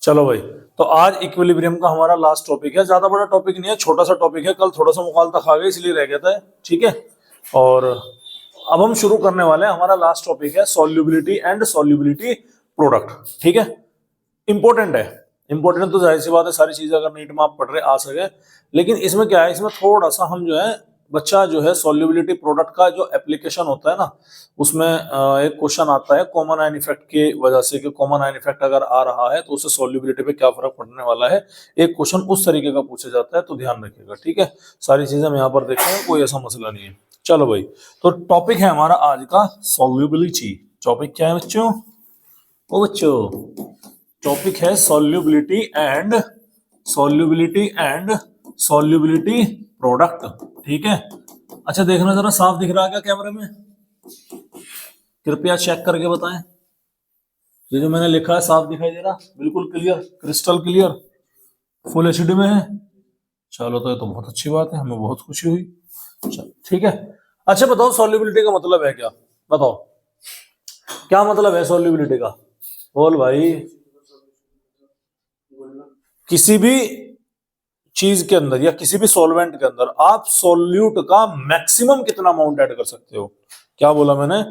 चलो भाई, तो आज इक्विलिब्रियम का हमारा लास्ट टॉपिक है। ज्यादा बड़ा टॉपिक नहीं है, छोटा सा टॉपिक है। कल थोड़ा सा मुकालता खा गए इसलिए रह गया था। ठीक है, और अब हम शुरू करने वाले हैं। हमारा लास्ट टॉपिक है सॉल्युबिलिटी एंड सॉल्युबिलिटी प्रोडक्ट। ठीक है, इंपॉर्टेंट है। इंपॉर्टेंट तो जाहिर सी बात है, सारी चीजें अगर नीट में आप पढ़ रहे आ सके। लेकिन इसमें क्या है, इसमें थोड़ा सा हम जो है बच्चा जो है सॉल्युबिलिटी प्रोडक्ट का जो एप्लीकेशन होता है ना, उसमें एक क्वेश्चन आता है कॉमन आयन इफेक्ट की वजह से, कि कॉमन आयन इफेक्ट अगर आ रहा है तो उससे सॉल्युबिलिटी पे क्या फर्क पड़ने वाला है। एक क्वेश्चन उस तरीके का पूछा जाता है, तो ध्यान रखिएगा। ठीक है, सारी चीजें हम यहाँ पर देखेंगे, कोई ऐसा मसला नहीं है। चलो भाई, तो टॉपिक है हमारा आज का सॉल्युबिलिटी। टॉपिक क्या है बच्चों? ओ बच्चों, टॉपिक है सॉल्युबिलिटी एंड सॉल्युबिलिटी प्रोडक्ट। ठीक है, अच्छा देखना जरा, साफ दिख रहा है क्या कैमरे में? कृपया चेक करके बताएं। ये जो मैंने लिखा है साफ दिखाई दे रहा? बिल्कुल clear, crystal clear, full HD में है। चलो, तो ये तो बहुत अच्छी बात है, हमें बहुत खुशी हुई। चलो ठीक है, अच्छा बताओ सॉल्युबिलिटी का मतलब है क्या? बताओ क्या मतलब है सॉल्युबिलिटी का? बोल भाई। किसी भी चीज के अंदर या किसी भी सॉल्वेंट के अंदर आप सॉल्यूट का मैक्सिमम कितना अमाउंट ऐड कर सकते हो। क्या बोला मैंने?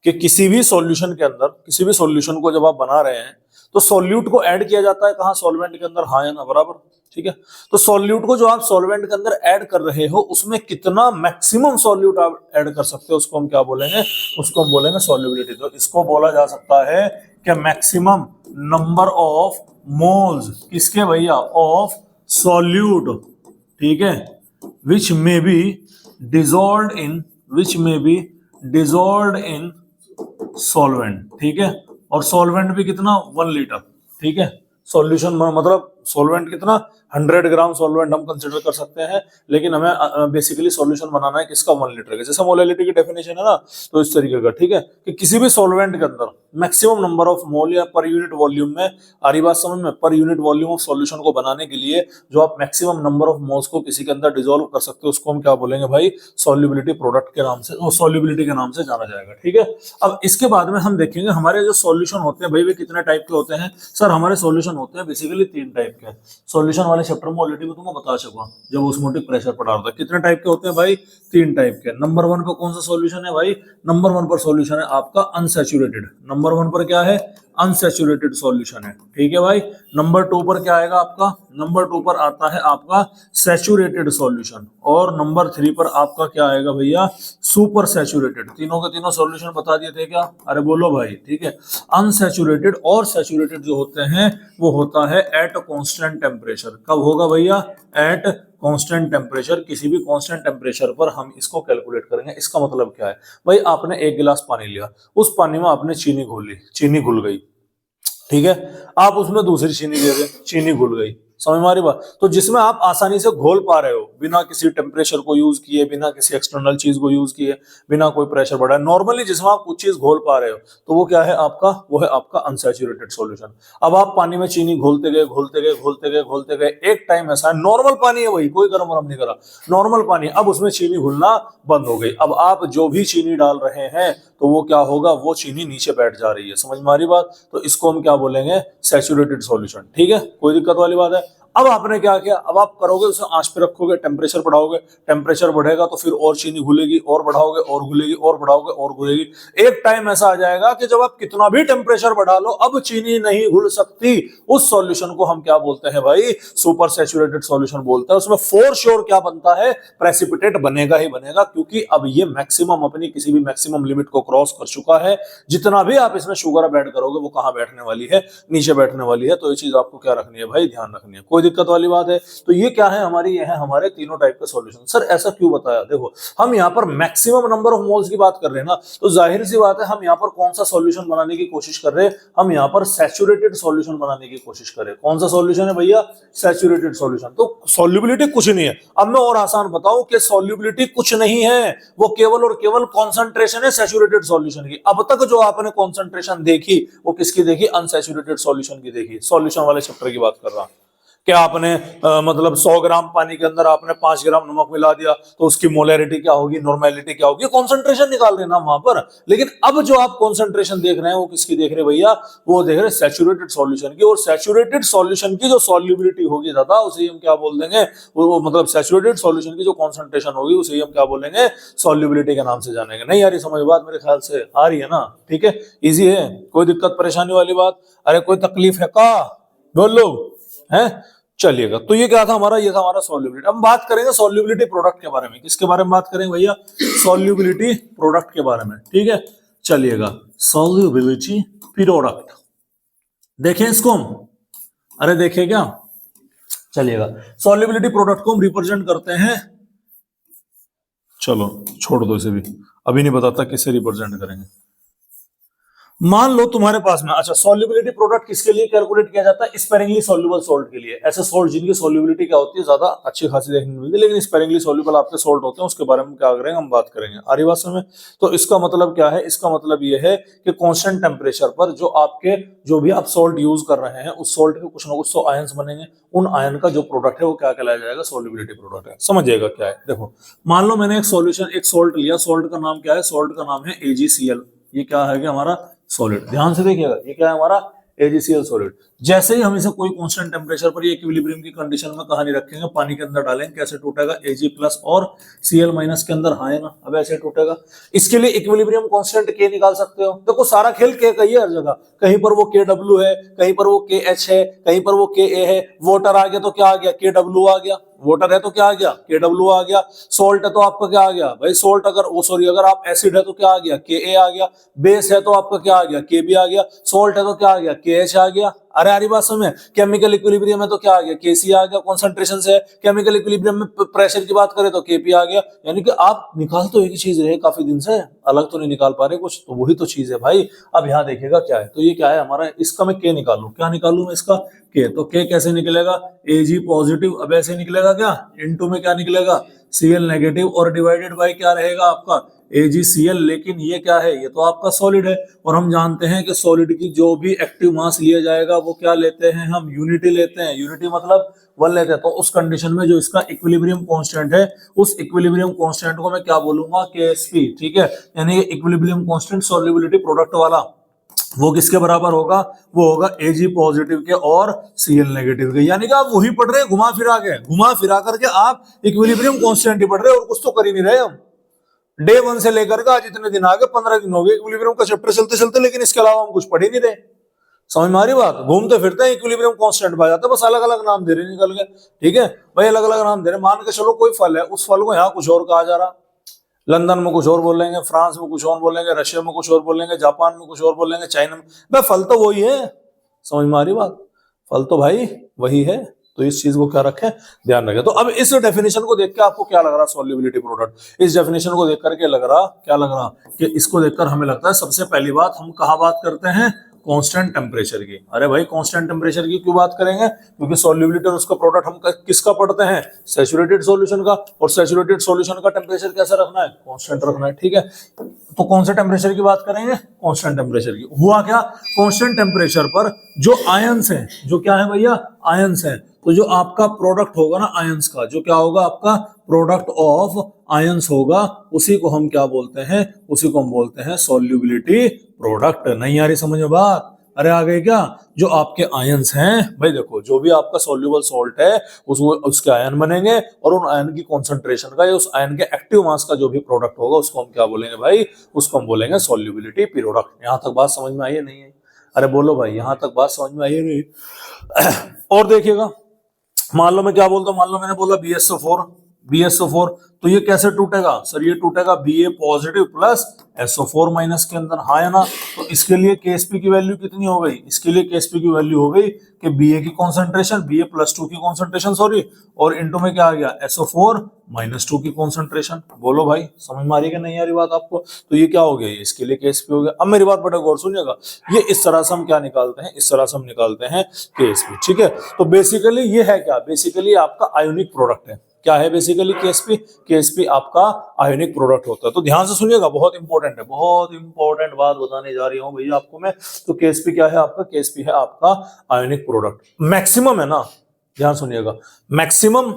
कि किसी भी सॉल्यूशन के अंदर, किसी भी सॉल्यूशन को जब आप बना रहे हैं तो सॉल्यूट को ऐड किया जाता है कहां? सॉल्वेंट के अंदर, हाँ या ना? बराबर। ठीक है, तो सॉल्यूट को जो आप सॉल्वेंट के अंदर ऐड कर रहे हो उसमें कितना मैक्सिमम सॉल्यूट आप ऐड कर सकते हो, उसको हम क्या बोलेंगे? उसको हम बोलेंगे सॉल्युबिलिटी। तो इसको बोला जा सकता है कि मैक्सिमम नंबर ऑफ मोल्स किसके भैया? Of solute. ठीक है, which may be dissolved in solvent. ठीक है, और सॉल्वेंट भी कितना? 1 लीटर। ठीक है, सॉल्यूशन मतलब सॉल्वेंट कितना? 100 ग्राम सॉल्वेंट हम कंसिडर कर सकते हैं, लेकिन हमें बेसिकली सॉल्यूशन बनाना है किसका? 1 लीटर का। जैसे मोलैलिटी की डेफिनेशन है ना, तो इस तरीके का। ठीक है, कि किसी भी सॉल्वेंट के अंदर मैक्सिमम नंबर ऑफ मोल या पर यूनिट वॉल्यूम में, आ रही बात समझ में? Per unit volume of solution को बनाने के लिए जो आप मैक्सिमम नंबर ऑफ मोल्स को किसी के अंदर डिसॉल्व कर सकते हो, उसको हम क्या बोलेंगे भाई? सॉल्युबिलिटी प्रोडक्ट के नाम से, सॉल्युबिलिटी के नाम से जाना जाएगा। ठीक है, अब इसके बाद में हम देखेंगे हमारे जो सॉल्यूशन होते हैं भाई, वे कितने टाइप के होते हैं। सर हमारे सॉल्यूशन होते हैं बेसिकली 3 टाइप के। सॉल्यूशन वाले चैप्टर में ऑलरेडी मैं तुमको बता चुका जब ऑस्मोटिक प्रेशर पढ़ा रहा था। कितने टाइप के होते हैं भाई? 3 टाइप के। नंबर 1 पर कौन सा सॉल्यूशन है भाई? नंबर 1 पर सॉल्यूशन है आपका अनसैचुरेटेड। नंबर 1 पर क्या है? अनसैचुरेटेड सॉल्यूशन है। ठीक है भाई। नंबर 2 पर क्या आएगा आपका? नंबर 2 पर आता है आपका सैचुरेटेड सॉल्यूशन। और नंबर 3 पर आपका क्या आएगा भैया? Super saturated. तीनों के तीनों सॉल्यूशन बता दिए थे क्या? अरे बोलो भाई। ठीक है, अनसैचुरेटेड और सैचुरेटेड जो होते हैं वो होता है एट कांस्टेंट टेम्परेचर। कब होगा भैया? At constant temperature. किसी भी कांस्टेंट टेम्परेचर पर हम इसको कैलकुलेट करेंगे। इसका मतलब क्या है भाई? आपने 1 गिलास पानी लिया, उस पानी में आपने चीनी घोल ली, चीनी घुल गई। ठीक है, आप उसमें दूसरी चीनी दे दे, चीनी घुल गई। समझ में आ रही बात? तो जिसमें आप आसानी से घोल पा रहे हो बिना किसी टेम्परेचर को यूज किए, बिना किसी एक्सटर्नल चीज को यूज किए, बिना कोई प्रेशर बढ़ाए, नॉर्मली जिसमें आप कुछ चीज घोल पा रहे हो, तो वो क्या है आपका? वो है आपका अनसैचुरेटेड सॉल्यूशन। अब आप पानी में चीनी घोलते गए, एक टाइम ऐसा है, नॉर्मल पानी है वही, कोई गर्म वरम नहीं करा, नॉर्मल पानी, अब उसमें चीनी घुलना बंद हो गई। अब आप जो भी चीनी डाल रहे हैं तो वो क्या होगा? वो चीनी नीचे बैठ जा रही है। समझ में आ रही बात? तो इसको हम क्या बोलेंगे? Saturated solution. ठीक है, कोई दिक्कत वाली बात है? अब आपने क्या किया? अब आप करोगे, उसे आंच पे रखोगे, टेम्परेचर बढ़ाओगे, टेम्परेचर बढ़ेगा तो फिर और चीनी घुलेगी, और बढ़ाओगे और घुलेगी, और बढ़ाओगे और घुलेगी। एक टाइम ऐसा आ जाएगा कि जब आप कितना भी टेम्परेचर बढ़ा लो, अब चीनी नहीं घुल सकती। उस सॉल्यूशन को हम क्या बोलते हैं भाई? सुपर सैचुरेटेड सॉल्यूशन बोलते हैं। उसमें फॉर श्योर क्या बनता है? प्रेसिपिटेट बनेगा ही बनेगा, क्योंकि अब ये मैक्सिमम, अपनी किसी भी मैक्सिमम लिमिट को क्रॉस कर चुका है। जितना भी आप इसमें शुगर ऐड करोगे वो कहां बैठने वाली है? नीचे बैठने वाली है। तो ये चीज आपको क्या रखनी है भाई? ध्यान रखनी है। कोई दिक्कत वाली बात है? तो ये क्या है हमारी? ये है हमारे तीनों टाइप के सॉल्यूशन। सर ऐसा क्यों बताया? देखो, हम यहाँ पर मैक्सिमम नंबर ऑफ मोल्स की बात कर रहे हैं ना, तो जाहिर सी बात है हम यहाँ पर कौन सा सॉल्यूशन बनाने की कोशिश कर रहे हैं? हम यहाँ पर सैचुरेटेड सॉल्यूशन बनाने की कोशिश कर रहे हैं। कौन सा सॉल्यूशन है भैया? Saturated solution. तो सॉल्युबिलिटी कुछ नहीं है। अब मैं और आसान बताऊं कि सॉल्युबिलिटी कुछ नहीं है, वो केवल और केवल कॉन्सेंट्रेशन है सैचुरेटेड सॉल्यूशन की। अब तक जो आपने कॉन्सेंट्रेशन देखी वो किसकी देखी? अनसैचुरेटेड सॉल्यूशन की देखी। सॉल्यूशन वाले चैप्टर की बात कर रहा हूं। क्या आपने मतलब 100 ग्राम पानी के अंदर आपने 5 ग्राम नमक मिला दिया तो उसकी मोलैरिटी क्या होगी, नॉर्मेलिटी क्या होगी, कॉन्सेंट्रेशन निकाल देना वहां पर। लेकिन अब जो आप कॉन्सेंट्रेशन देख रहे हैं वो किसकी देख रहे हैं भैया, वो देख रहे हैं सैचुरेटेड सॉल्यूशन की। और सैचुरेटेड सॉल्यूशन की जो सॉल्युबिलिटी होगी दादा उसे हम क्या बोल देंगे, वो मतलब सैचुरेटेड सॉल्यूशन की जो कॉन्सेंट्रेशन होगी उसे हम क्या बोलेंगे, सॉल्युबिलिटी के नाम से जानेंगे। नहीं यार ये समझ बात मेरे ख्याल से आ रही है ना, ठीक है, इजी है, कोई दिक्कत परेशानी वाली बात, अरे कोई तकलीफ है का, बोलो है। चलिएगा, तो ये क्या था हमारा, ये था हमारा सॉल्युबिलिटी। अब बात करेंगे सॉल्युबिलिटी प्रोडक्ट के बारे में। किसके बारे में बात करेंगे भैया, सॉल्युबिलिटी प्रोडक्ट के बारे में, ठीक है। चलिएगा, सॉल्युबिलिटी प्रोडक्ट देखें इसको हम, अरे देखें क्या, चलिएगा, सॉल्युबिलिटी प्रोडक्ट को हम रिप्रेजेंट करते हैं, चलो छोड़ दो इसे भी, अभी नहीं बताता किससे रिप्रेजेंट करेंगे। मान लो तुम्हारे पास में, अच्छा सॉल्युबिलिटी प्रोडक्ट किसके लिए कैलकुलेट किया जाता है, स्पेरिंगली सॉल्युबल सॉल्ट के लिए। ऐसे सॉल्ट जिनकी सॉल्युबिलिटी क्या होती है, ज्यादा अच्छी खासी देखने को मिलती है, लेकिन स्पेरिंगली सॉल्युबल आपके सॉल्ट होते हैं, उसके बारे में क्या करेंगे हम बात करेंगे। आ रही बात समझ में। तो इसका मतलब क्या है, इसका मतलब ये है कि कांस्टेंट टेम्परेचर पर जो आपके, जो भी आप सॉल्ट यूज कर रहे हैं उस सॉल्ट के कुछ ना कुछ तो आयंस बनेंगे, उन आयन का जो प्रोडक्ट है वो क्या कहलाया जाएगा, सॉल्युबिलिटी प्रोडक्ट है। समझिएगा क्या है, देखो मान लो मैंने एक सॉल्यूशन, एक सॉल्ट लिया, सॉल्ट का नाम क्या है, सॉल्ट का नाम है AgCl। ये क्या है कि हमारा सॉलिड, ध्यान से देखिएगा, ये क्या है हमारा AgCl सॉलिड। जैसे ही हम इसे कोई कांस्टेंट टेम्परेचर पर ये इक्विलिब्रियम की कंडीशन में कहां नहीं रखेंगे, पानी के अंदर डालेंगे, कैसे टूटेगा, Ag प्लस और Cl माइनस के अंदर, हाँ है ना, अब ऐसे टूटेगा। इसके लिए इक्विलिब्रियम कांस्टेंट K निकाल सकते हो, देखो सारा खेल K का ही है हर जगह, कहीं पर वो Kw है, कहीं पर वो KH है, कहीं पर वो Ka है। वाटर आ गया तो क्या आ गया, Kw आ गया, वाटर है तो क्या आ गया, Kw आ गया। सॉल्ट है तो आपका क्या आ गया भाई, सॉल्ट अगर वो सॉरी अगर आप एसिड है तो क्या आ गया, Ka आ गया। बेस है तो आपका क्या आ गया, Kb आ गया। सॉल्ट है तो क्या आ गया, KH आ गया। अरे यार बात समझ, केमिकल इक्विलिब्रियम में तो क्या आ गया, Kc आ गया, कॉन्सेंट्रेशन से। केमिकल इक्विलिब्रियम में प्रेशर की बात करें तो Kp आ गया। यानी कि आप निकाल तो एक ही चीज रहे काफी दिन से, अलग तो नहीं निकाल पा रहे कुछ, तो वही तो चीज है भाई। अब यहाँ देखिएगा क्या है, तो ये क्या है हमारा, इसका मैं K निकालू, क्या निकालू मैं इसका K, तो K कैसे निकलेगा, Ag पॉजिटिव, अब ऐसे निकलेगा क्या, इनटू में क्या निकलेगा, Cl नेगेटिव, और डिवाइडेड बाय क्या रहेगा आपका AgCl। लेकिन ये क्या है, ये तो आपका सॉलिड है, और हम जानते हैं कि सॉलिड की जो भी एक्टिव मास लिया जाएगा वो क्या लेते हैं हम, यूनिटी लेते हैं। यूनिटी मतलब 1 लेते हैं। तो उस कंडीशन में जो इसका इक्विलिब्रियम कांस्टेंट है, उस इक्विलिब्रियम कांस्टेंट को मैं क्या बोलूंगा, Ksp, ठीक है। यानी इक्विलिब्रियम कांस्टेंट सॉल्युबिलिटी प्रोडक्ट वाला, वो किसके बराबर होगा, वो होगा Ag पॉजिटिव के और Cl नेगेटिव के। यानी कि आप वही पढ़ रहे हैं घुमा फिरा करके आप इक्विलिब्रियम कांस्टेंट ही पढ़ रहे हैं, और कुछ तो कर ही नहीं रहे हम। डे 1 से लेकर के आज इतने दिन आ गए, 15 दिन हो गए इक्विलिब्रियम का चैप्टर चलते चलते, लेकिन इसके अलावा हम कुछ पढ़ ही नहीं रहे। समझ में आ रही बात, घूमते फिरते हैं इक्विलिब्रियम कांस्टेंट पा जाते हैं, बस अलग अलग नाम दे रहे निकल गए, ठीक है भाई, अलग अलग नाम दे रहे। मान के चलो कोई फल है, उस फल को यहाँ कुछ और कहा जा रहा, लंदन में कुछ और बोलेंगे, फ्रांस में कुछ और बोलेंगे, रशिया में कुछ और बोलेंगे, जापान में कुछ और बोलेंगे, चाइना में, भाई फल तो वही है। समझ में आ रही बात, फल तो भाई वही है। तो इस चीज को क्या रखें, ध्यान रखें। तो अब इस डेफिनेशन को देख के आपको क्या लग रहा, सॉल्युबिलिटी प्रोडक्ट, इस डेफिनेशन को देख करके लग रहा, क्या लग रहा कि इसको देखकर हमें लगता है सबसे पहली बात हम कहाँ बात करते हैं, कांस्टेंट टेम्परेचर की। अरे भाई कांस्टेंट टेम्परेचर की क्यों बात करेंगे, क्योंकि सॉल्युबिलिटी और उसका प्रोडक्ट हम किसका पढ़ते हैं, सैचुरेटेड सॉल्यूशन का, और सैचुरेटेड सॉल्यूशन का टेम्परेचर कैसा रखना है, कांस्टेंट रखना है, ठीक है। तो कौन से टेम्परेचर की बात करेंगे, कांस्टेंट टेम्परेचर की। हुआ क्या, कांस्टेंट टेम्परेचर पर जो आयंस हैं, जो क्या है भैया, आयंस हैं, तो जो आपका प्रोडक्ट होगा ना आयंस का, जो क्या होगा आपका प्रोडक्ट ऑफ आयंस होगा, उसी को हम क्या बोलते हैं, उसी को हम बोलते हैं सॉल्युबिलिटी प्रोडक्ट। नहीं आ रही समझ में बात, अरे आ गए क्या, जो आपके आयंस हैं भाई, देखो जो भी आपका सॉल्युबल सॉल्ट है उसके आयन बनेंगे, और उन आयन की कॉन्सेंट्रेशन का या उस आयन के एक्टिव मास का जो भी प्रोडक्ट होगा उसको हम क्या बोलेंगे भाई, उसको हम बोलेंगे सॉल्युबिलिटी प्रोडक्ट। यहां तक बात समझ में आई है नहीं है, अरे बोलो भाई यहां तक बात समझ में आई है नहीं। और देखिएगा, मान लो मैं क्या बोलता हूं, मान लो मैंने बोला BSO4, तो ये कैसे टूटेगा सर, ये टूटेगा Ba positive plus SO4 minus के अंदर, हाँ है ना। तो इसके लिए Ksp की वैल्यू कितनी हो गई, इसके लिए Ksp की वैल्यू हो गई कि Ba की कॉन्सेंट्रेशन, Ba+2 की कॉन्सेंट्रेशन सॉरी, और इनटू में क्या आ गया, SO4-2 की कॉन्सेंट्रेशन। बोलो भाई समझ में आ रही है कि नहीं आ रही बात आपको। तो ये क्या हो गया, इसके लिए Ksp हो गया। अब मेरी बात बड़ा गौर सुनिएगा, ये इस तरह से हम क्या निकालते हैं, इस तरह से हम निकालते हैं Ksp, ठीक है। तो बेसिकली ये है क्या, बेसिकली आपका आयोनिक प्रोडक्ट है, क्या है बेसिकली Ksp आपका आयोनिक प्रोडक्ट होता है। तो ध्यान से सुनिएगा, बहुत इंपॉर्टेंट है, बहुत इंपॉर्टेंट बात बताने जा रही हूं भैया आपको मैं। तो Ksp क्या है आपका, Ksp है आपका आयोनिक प्रोडक्ट। मैक्सिमम है ना, ध्यान सुनिएगा। मैक्सिमम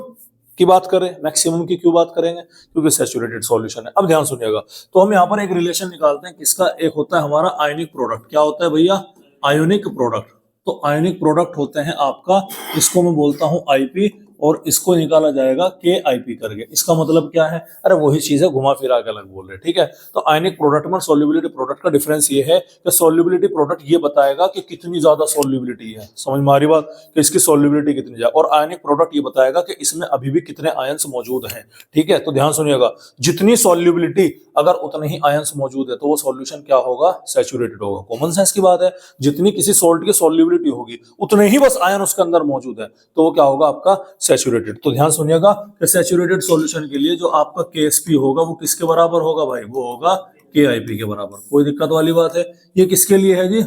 की बात करें, मैक्सिमम की क्यों बात करेंगे, क्योंकि सैचुरेटेड सॉल्यूशन है। अब ध्यान सुनिएगा, तो हम यहाँ पर एक रिलेशन निकालते हैं किसका, एक होता है हमारा आयनिक प्रोडक्ट। क्या होता है भैया, आयोनिक प्रोडक्ट। तो आयोनिक प्रोडक्ट होते हैं आपका, इसको मैं बोलता हूं आईपी, और इसको निकाला जाएगा के आईपी करके। इसका मतलब क्या है, अरे वही चीज है, घुमा फिरा के अलग बोल रहे, ठीक है। तो आयनिक प्रोडक्ट में सोल्यूबिलिटी प्रोडक्ट का डिफरेंस ये है कि सोल्यूबिलिटी प्रोडक्ट ये बताएगा कि कितनी ज्यादा सोल्यूबिलिटी है, समझ में आ रही बात, कि इसकी सोल्यूबिलिटी कितनी ज्यादा, और आयनिक प्रोडक्ट ये बताएगा कि इसमें अभी भी कितने आयंस मौजूद हैं, ठीक है। तो ध्यान सुनिएगा, जितनी सोल्यूबिलिटी अगर उतने ही आयंस मौजूद है तो वो सॉल्यूशन क्या होगा, सैचुरेटेड होगा। कॉमन सेंस की बात है, जितनी किसी सॉल्ट की सोल्यूबिलिटी होगी उतने ही बस आयन उसके अंदर मौजूद है, तो वो क्या होगा आपका, सैचुरेटेड। तो ध्यान सुनिएगा कि सैचुरेटेड सॉल्यूशन के लिए जो आपका केएसपी होगा वो किसके बराबर होगा भाई, वो होगा केआईपी के बराबर। कोई दिक्कत वाली बात है, ये किसके लिए है जी,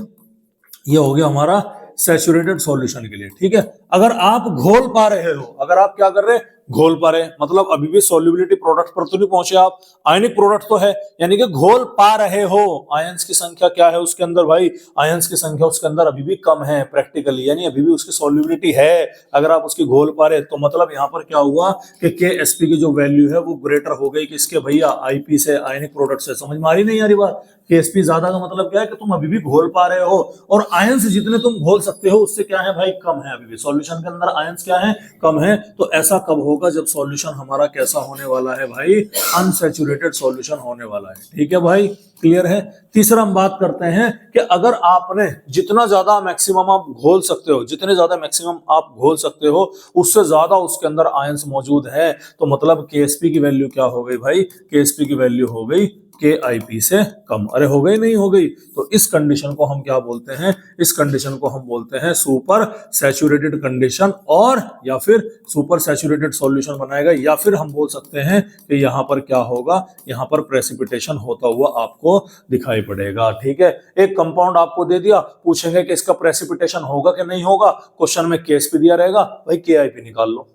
ये हो गया हमारा सैचुरेटेड सॉल्यूशन के लिए, ठीक है। अगर आप घोल पा रहे हो, अगर आप क्या कर रहे हैं, घोल पा रहे हैं, मतलब अभी भी सॉल्युबिलिटी प्रोडक्ट पर तो नहीं पहुंचे आप, आयनिक प्रोडक्ट तो है, यानी कि घोल पा रहे हो। आयंस की संख्या क्या है उसके अंदर भाई, आयंस की संख्या उसके अंदर अभी भी कम है प्रैक्टिकली, यानी अभी भी उसकी सॉल्युबिलिटी है। अगर आप उसकी घोल पा रहे तो मतलब यहाँ पर क्या हुआ कि केएसपी की जो वैल्यू है वो ग्रेटर हो गई किसके भैया, आईपी से, आयनिक प्रोडक्ट से। समझ में आ रही नहीं आ रही बात, केएसपी ज्यादा का मतलब क्या है कि तुम अभी भी घोल पा रहे हो, और आयंस जितने तुम घोल सकते हो उससे क्या है भाई, कम है, अभी भी सॉल्यूशन के अंदर आयंस क्या है, कम है। तो ऐसा कब होगा, जब सॉल्यूशन हमारा कैसा होने वाला है भाई, अनसैचुरेटेड सॉल्यूशन होने वाला है, ठीक है भाई, क्लियर है। तीसरा हम बात करते हैं कि अगर आपने जितना ज्यादा मैक्सिमम आप घोल सकते हो, जितने ज्यादा मैक्सिमम आप घोल सकते हो उससे ज्यादा उसके अंदर आयंस मौजूद है, तो मतलब केएसपी की वैल्यू क्या हो गई भाई, केएसपी की वैल्यू हो गई के आईपी से कम। अरे हो गई, नहीं हो गई, तो इस कंडीशन को हम क्या बोलते हैं, इस कंडीशन को हम बोलते हैं सुपर सैचुरेटेड कंडीशन, और या फिर सुपर सैचुरेटेड सॉल्यूशन बनाएगा, या फिर हम बोल सकते हैं कि यहाँ पर क्या होगा, यहाँ पर प्रेसिपिटेशन होता हुआ आपको दिखाई पड़ेगा, ठीक है। एक कंपाउंड आपको दे दिया, पूछेंगे कि इसका प्रेसिपिटेशन होगा कि नहीं होगा, क्वेश्चन में केएसपी दिया रहेगा, भाई के आईपी निकाल लो।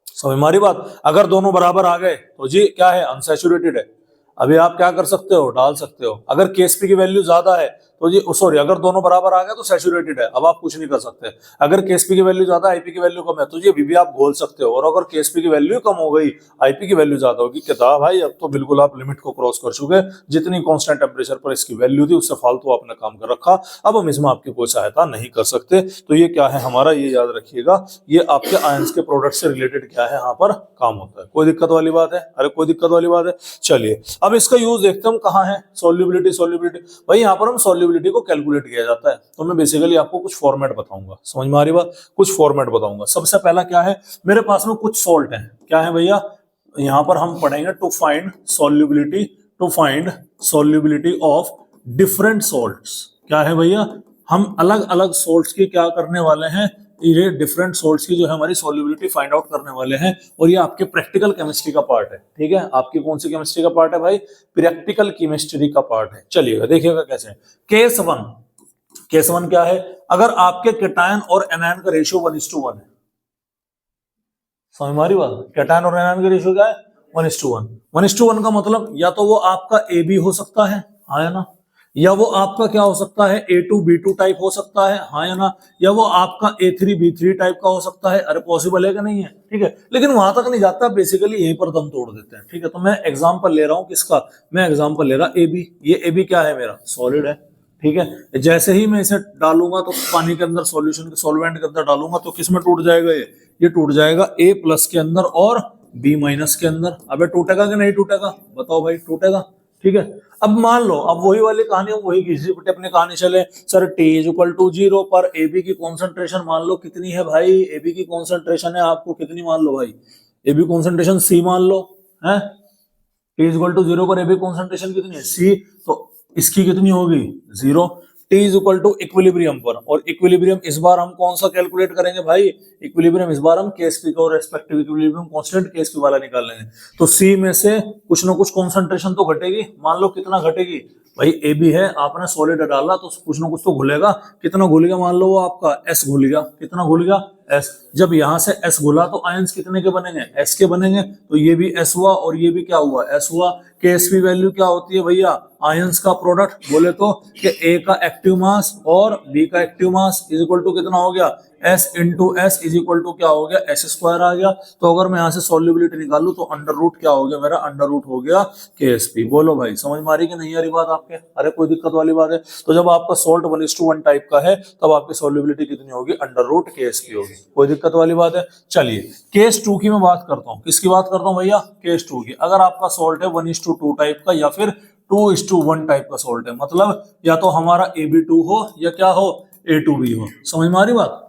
समझ में आ रही बात, अगर दोनों बराबर आ गए तो जी क्या है, अनसैचुरेटेड है। अभी आप क्या कर सकते हो, डाल सकते हो। अगर केएसपी की वैल्यू ज्यादा है तो जी सॉरी, अगर दोनों बराबर आ गए तो सैचुरेटेड है, अब आप कुछ नहीं कर सकते। अगर केएसपी की वैल्यू ज्यादा, आईपी की वैल्यू कम है, तो जी अभी भी आप घोल सकते हो। और अगर केएसपी की वैल्यू कम हो गई, आईपी की वैल्यू ज्यादा होगी, क्या भाई अब तो बिल्कुल आप लिमिट को क्रॉस कर चुके, जितनी कांस्टेंट टेम्परेचर पर इसकी वैल्यू थी उससे फालतू आपने काम कर रखा, अब हम इसमें आपकी कोई सहायता नहीं कर सकते। तो ये क्या है हमारा, ये याद रखिएगा, ये आपके आयंस के प्रोडक्ट से रिलेटेड क्या है, यहाँ पर काम होता है। कोई दिक्कत वाली बात है, अरे कोई दिक्कत वाली बात है। चलिए अब इसका यूज देखते हैं हम कहाँ है, सोल्यूबिलिटी। सोल्यूबिलिटी भाई यहाँ पर हम सोल्यूबिलिटी को कैलकुलेट किया जाता है, तो मैं बेसिकली आपको कुछ फॉर्मेट बताऊंगा, समझ में आ रही बात, कुछ फॉर्मेट बताऊंगा। सबसे पहला क्या है, मेरे पास में कुछ सॉल्ट है, क्या है भैया, यहाँ पर हम पढ़ेंगे to find solubility, to find solubility of different salts. क्या है भैया, हम अलग अलग सॉल्ट्स की क्या करने वाले हैं, ये डिफरेंट सॉल्ट्स की जो है हमारी सोल्यूबिलिटी फाइंड आउट करने वाले हैं, और ये आपके प्रैक्टिकल केमिस्ट्री का पार्ट है, ठीक है। आपकी कौन सी केमिस्ट्री का पार्ट है भाई, प्रैक्टिकल केमिस्ट्री का पार्ट है। चलिएगा देखिएगा कैसे। केस वन, केस वन क्या है, अगर आपके केटायन और एनायन का रेशियो 1:1 है, समझ में आ रही बात, केटायन और एनायन का रेशियो क्या है, 1:1। 1:1 का मतलब या तो वो आपका ए बी हो सकता है, हाँ या ना, या वो आपका क्या हो सकता है, A2B2 टाइप हो सकता है, हाँ या ना, या वो आपका A3B3 टाइप का हो सकता है। अरे पॉसिबल है कि नहीं है, ठीक है, लेकिन वहां तक नहीं जाता, बेसिकली यहीं पर दम तोड़ देते हैं, ठीक है। तो मैं एग्जांपल ले रहा हूं किसका, मैं एग्जांपल ले रहा AB, ये AB क्या है मेरा, सॉलिड है, ठीक है। जैसे ही मैं इसे डालूंगा तो पानी के अंदर, सॉल्यूशन के सॉल्वेंट के अंदर डालूंगा तो किस में टूट जाएगा, ये टूट जाएगा A+ के अंदर और B- के अंदर। अबे टूटेगा कि नहीं टूटेगा, बताओ भाई, टूटेगा, ठीक है। अब मान लो, अब वही वाली कहानी, वही घिसी पिटी अपनी कहानी चले, सर T=0 पर AB की कॉन्सेंट्रेशन मान लो कितनी है भाई, AB की कॉन्सेंट्रेशन है आपको कितनी मान लो भाई, AB कॉन्सेंट्रेशन C मान लो है, T=0 पर AB कॉन्सेंट्रेशन कितनी है C, तो इसकी कितनी होगी 0। T= इक्विलिब्रियम पर, और इक्विलिब्रियम इस बार हम कौन सा कैलकुलेट करेंगे भाई, इक्विलिब्रियम इस बार हम केएसपी का और रेस्पेक्टिव इक्विलिब्रियम कांस्टेंट केएसपी वाला निकाल लेंगे। तो सी में से कुछ ना कुछ कॉन्सेंट्रेशन तो घटेगी, मान लो कितना घटेगी भाई, ए बी है, आपने सॉलिड डाला तो कुछ ना कुछ तो घुलेगा, कितना घुल गया, मान लो वो आपका एस घुल गया, कितना घुल गया एस। जब यहां से एस बोला तो आयंस कितने के बनेंगे, एस के बनेंगे, तो ये भी एस हुआ और ये भी क्या हुआ, एस हुआ। केएसपी वैल्यू क्या होती है भैया, आयंस का प्रोडक्ट बोले तो कि ए का एक्टिव मास और बी का active mass is equal to कितना हो गया, S into S is equal to क्या हो गया, एस स्क्वायर आ गया। तो अगर मैं यहां से सॉल्युबिलिटी निकालू तो अंडर रूट क्या हो गया मेरा, अंडर रूट हो गया केएसपी। बोलो भाई समझ में आ रही कि नहीं आ रही बात आपके, अरे कोई दिक्कत वाली बात है। तो जब आपका सॉल्ट 1:1 टाइप का है तब आपकी सॉल्युबिलिटी कितनी होगी, अंडर रूट केएसपी होगी, कोई दिक्कत वाली बात है। चलिए केस 2 की मैं बात करता हूँ, किसकी बात करता हूँ भैया, केस 2 की। अगर आपका सॉल्ट है 1:2 टाइप का या फिर 2:1 टाइप का सॉल्ट है, मतलब या तो हमारा AB2 हो या क्या हो, A2B हो। समझ में आ रही बात,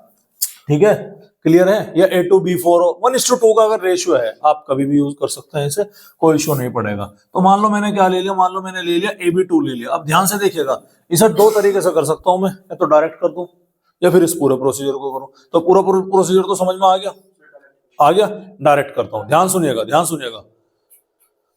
ठीक है, क्लियर है, या A2B4 हो। 1:2 का अगर रेशियो है आप कभी भी यूज कर सकते हैं, इसे कोई इश्यू नहीं पड़ेगा। तो मान लो मैंने क्या ले लिया, मान लो मैंने ले लिया AB2 ले लिया। अब ध्यान से देखिएगा, इसे दो तरीके से कर सकता हूं मैं, या तो डायरेक्ट कर दूं या फिर इस पूरे प्रोसीजर को करूं। तो पूरा प्रोसीजर तो समझ में आ गया, आ गया। डायरेक्ट करता हूं, ध्यान सुनिएगा, ध्यान सुनिएगा।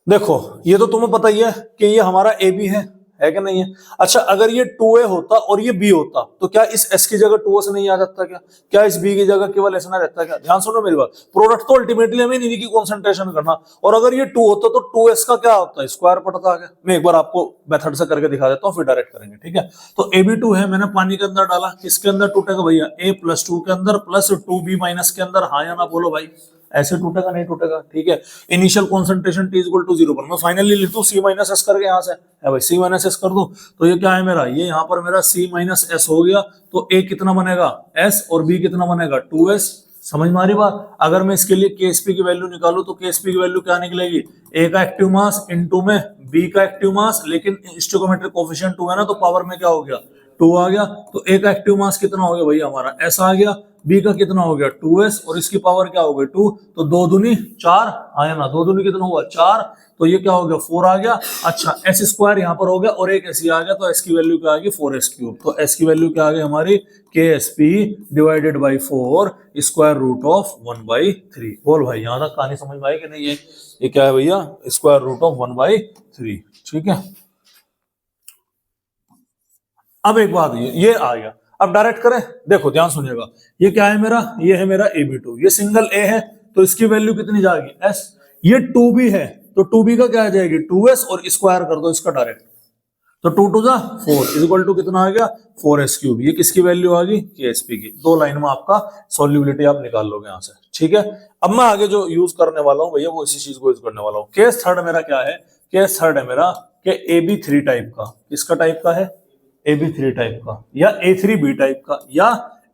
देखो ये तो तुम्हें पता ही है कि ये हमारा AB है कि नहीं है। अच्छा अगर ये 2A होता और ये B होता तो क्या इस S की जगह 2O से नहीं आ जाता क्या, क्या इस B की जगह केवल S ना रहता क्या। ध्यान सुनो मेरी बात, प्रोडक्ट तो अल्टीमेटली हमें इन्हीं की कंसंट्रेशन करना, और अगर ये 2 होता तो 2S का क्या होता है, स्क्वायर पड़ता है। मैं एक बार आपको मेथड से करके दिखा देता हूँ फिर डायरेक्ट करेंगे, ठीक है। तो AB2 है, मैंने पानी के अंदर डाला, किसके अंदर टूटेगा भैया, A+2 के अंदर प्लस 2B- के अंदर, हाँ या ना बोलो भाई, ऐसे टूटेगा नहीं टूटेगा, ठीक है। इनिशियल कॉन्सेंट्रेशन T = 0 पर मैं फाइनली लिख दूं C-S करके, यहां से है भाई C-S कर दूं तो ये क्या है मेरा, ये यहां पर मेरा C-S हो गया। तो A कितना बनेगा S और B कितना बनेगा 2S। समझ में आ रही बात। अगर मैं इसके लिए KSP की वैल्यू निकालूं तो KSP की वैल्यू क्या निकलेगी, A का एक्टिव मास इनटू में B का एक्टिव मास, लेकिन स्टोइकोमेट्रिक कोएफिशिएंट 2 है ना, तो पावर में क्या हो गया 2 आ गया। तो A का एक्टिव मास कितना हो गया भैया हमारा S आ गया, B का कितना हो गया 2S और इसकी पावर क्या हो गई 2, तो 2 दूनी 4 आया ना, 2 दूनी कितना हुआ 4, तो ये क्या हो गया 4 आ गया। अच्छा S स्क्वायर यहाँ पर हो गया और एक ऐसी आ गया, तो S की वैल्यू क्या आ गई 4S3। तो S की वैल्यू क्या आ गई हमारी KSP divided by 4 square root of 1/3। बोल भाई यहाँ तक कहानी समझ में आई कि नहीं है, ये क्या है भैया स्क्वायर रूट ऑफ 1/3, ठीक है। अब एक बात ये आ गया, अब डायरेक्ट करें, देखो ध्यान सुनिएगा, ये क्या है मेरा, ये है मेरा AB2, ये सिंगल A है तो इसकी वैल्यू कितनी जाएगी S। ये 2B है तो 2B का क्या आ जाएगी 2S और स्क्वायर कर दो इसका डायरेक्ट, तो 2 2 4 इज इक्वल टू कितना आ गया 4S3। ये किसकी वैल्यू आ गई KSP की। दो लाइन में आपका सॉल्युबिलिटी आप निकाल लोगे यहाँ से, ठीक है। अब मैं आगे जो यूज करने वाला हूँ भैया वो इसी चीज को यूज करने वाला हूँ। केस थर्ड मेरा क्या है, केस थर्ड है मेरा कि AB3 टाइप का, किसका टाइप का है AB3 टाइप का, या A3B टाइप का, या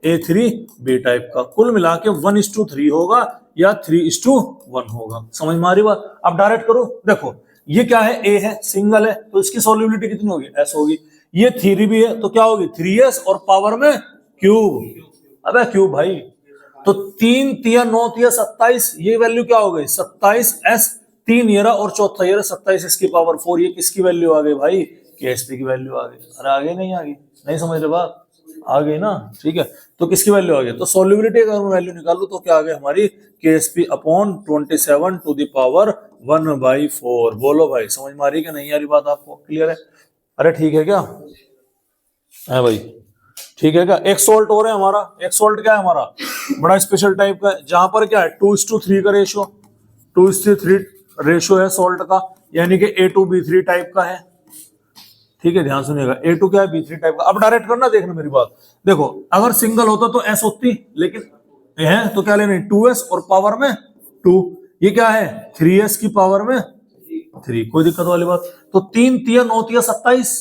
A3B टाइप का। कुल मिला के 1:3 होगा या 3:1 होगा। समझ में आ रही बात। अब डायरेक्ट करो, देखो ये क्या है A है, सिंगल है तो इसकी सॉल्युबिलिटी कितनी होगी S होगी। ये 3B है तो क्या होगी 3S और पावर में क्यूब। अबे क्यूब भाई, तो 3 3 9 3 27, ये वैल्यू क्या हो गई 27S, 3 येरा और चौथा येरा 27 इसकी पावर 4। ये किसकी वैल्यू आ गई भाई KSP की वैल्यू आ गई। अरे आगे नहीं आ गई, नहीं समझ रहे बात, आ गई ना, ठीक है। तो किसकी वैल्यू आ गई, तो सॉल्युबिलिटी अगर मैं वैल्यू निकालू तो क्या आ गई हमारी KSP upon 27 to the power 1/4। बोलो भाई समझ में आ रही कि नहीं आ रही बात आपको, क्लियर है। अरे ठीक है क्या है भाई, ठीक है क्या। एक सॉल्ट और है हमारा, एक सॉल्ट क्या है हमारा बड़ा स्पेशल टाइप का है, जहां पर क्या है 2:3 का रेशियो, 2:3 रेशियो है सॉल्ट का, यानी कि A2B3 टाइप का है, ठीक है। ध्यान सुनिएगा A2 क्या है B3 टाइप का। अब डायरेक्ट करना, देखना मेरी बात, देखो अगर सिंगल होता तो S होती, लेकिन ये है तो क्या लेने 2S और पावर में 2, ये क्या है 3S की पावर में 3, कोई दिक्कत वाली बात। तो 3 3 9 3 27,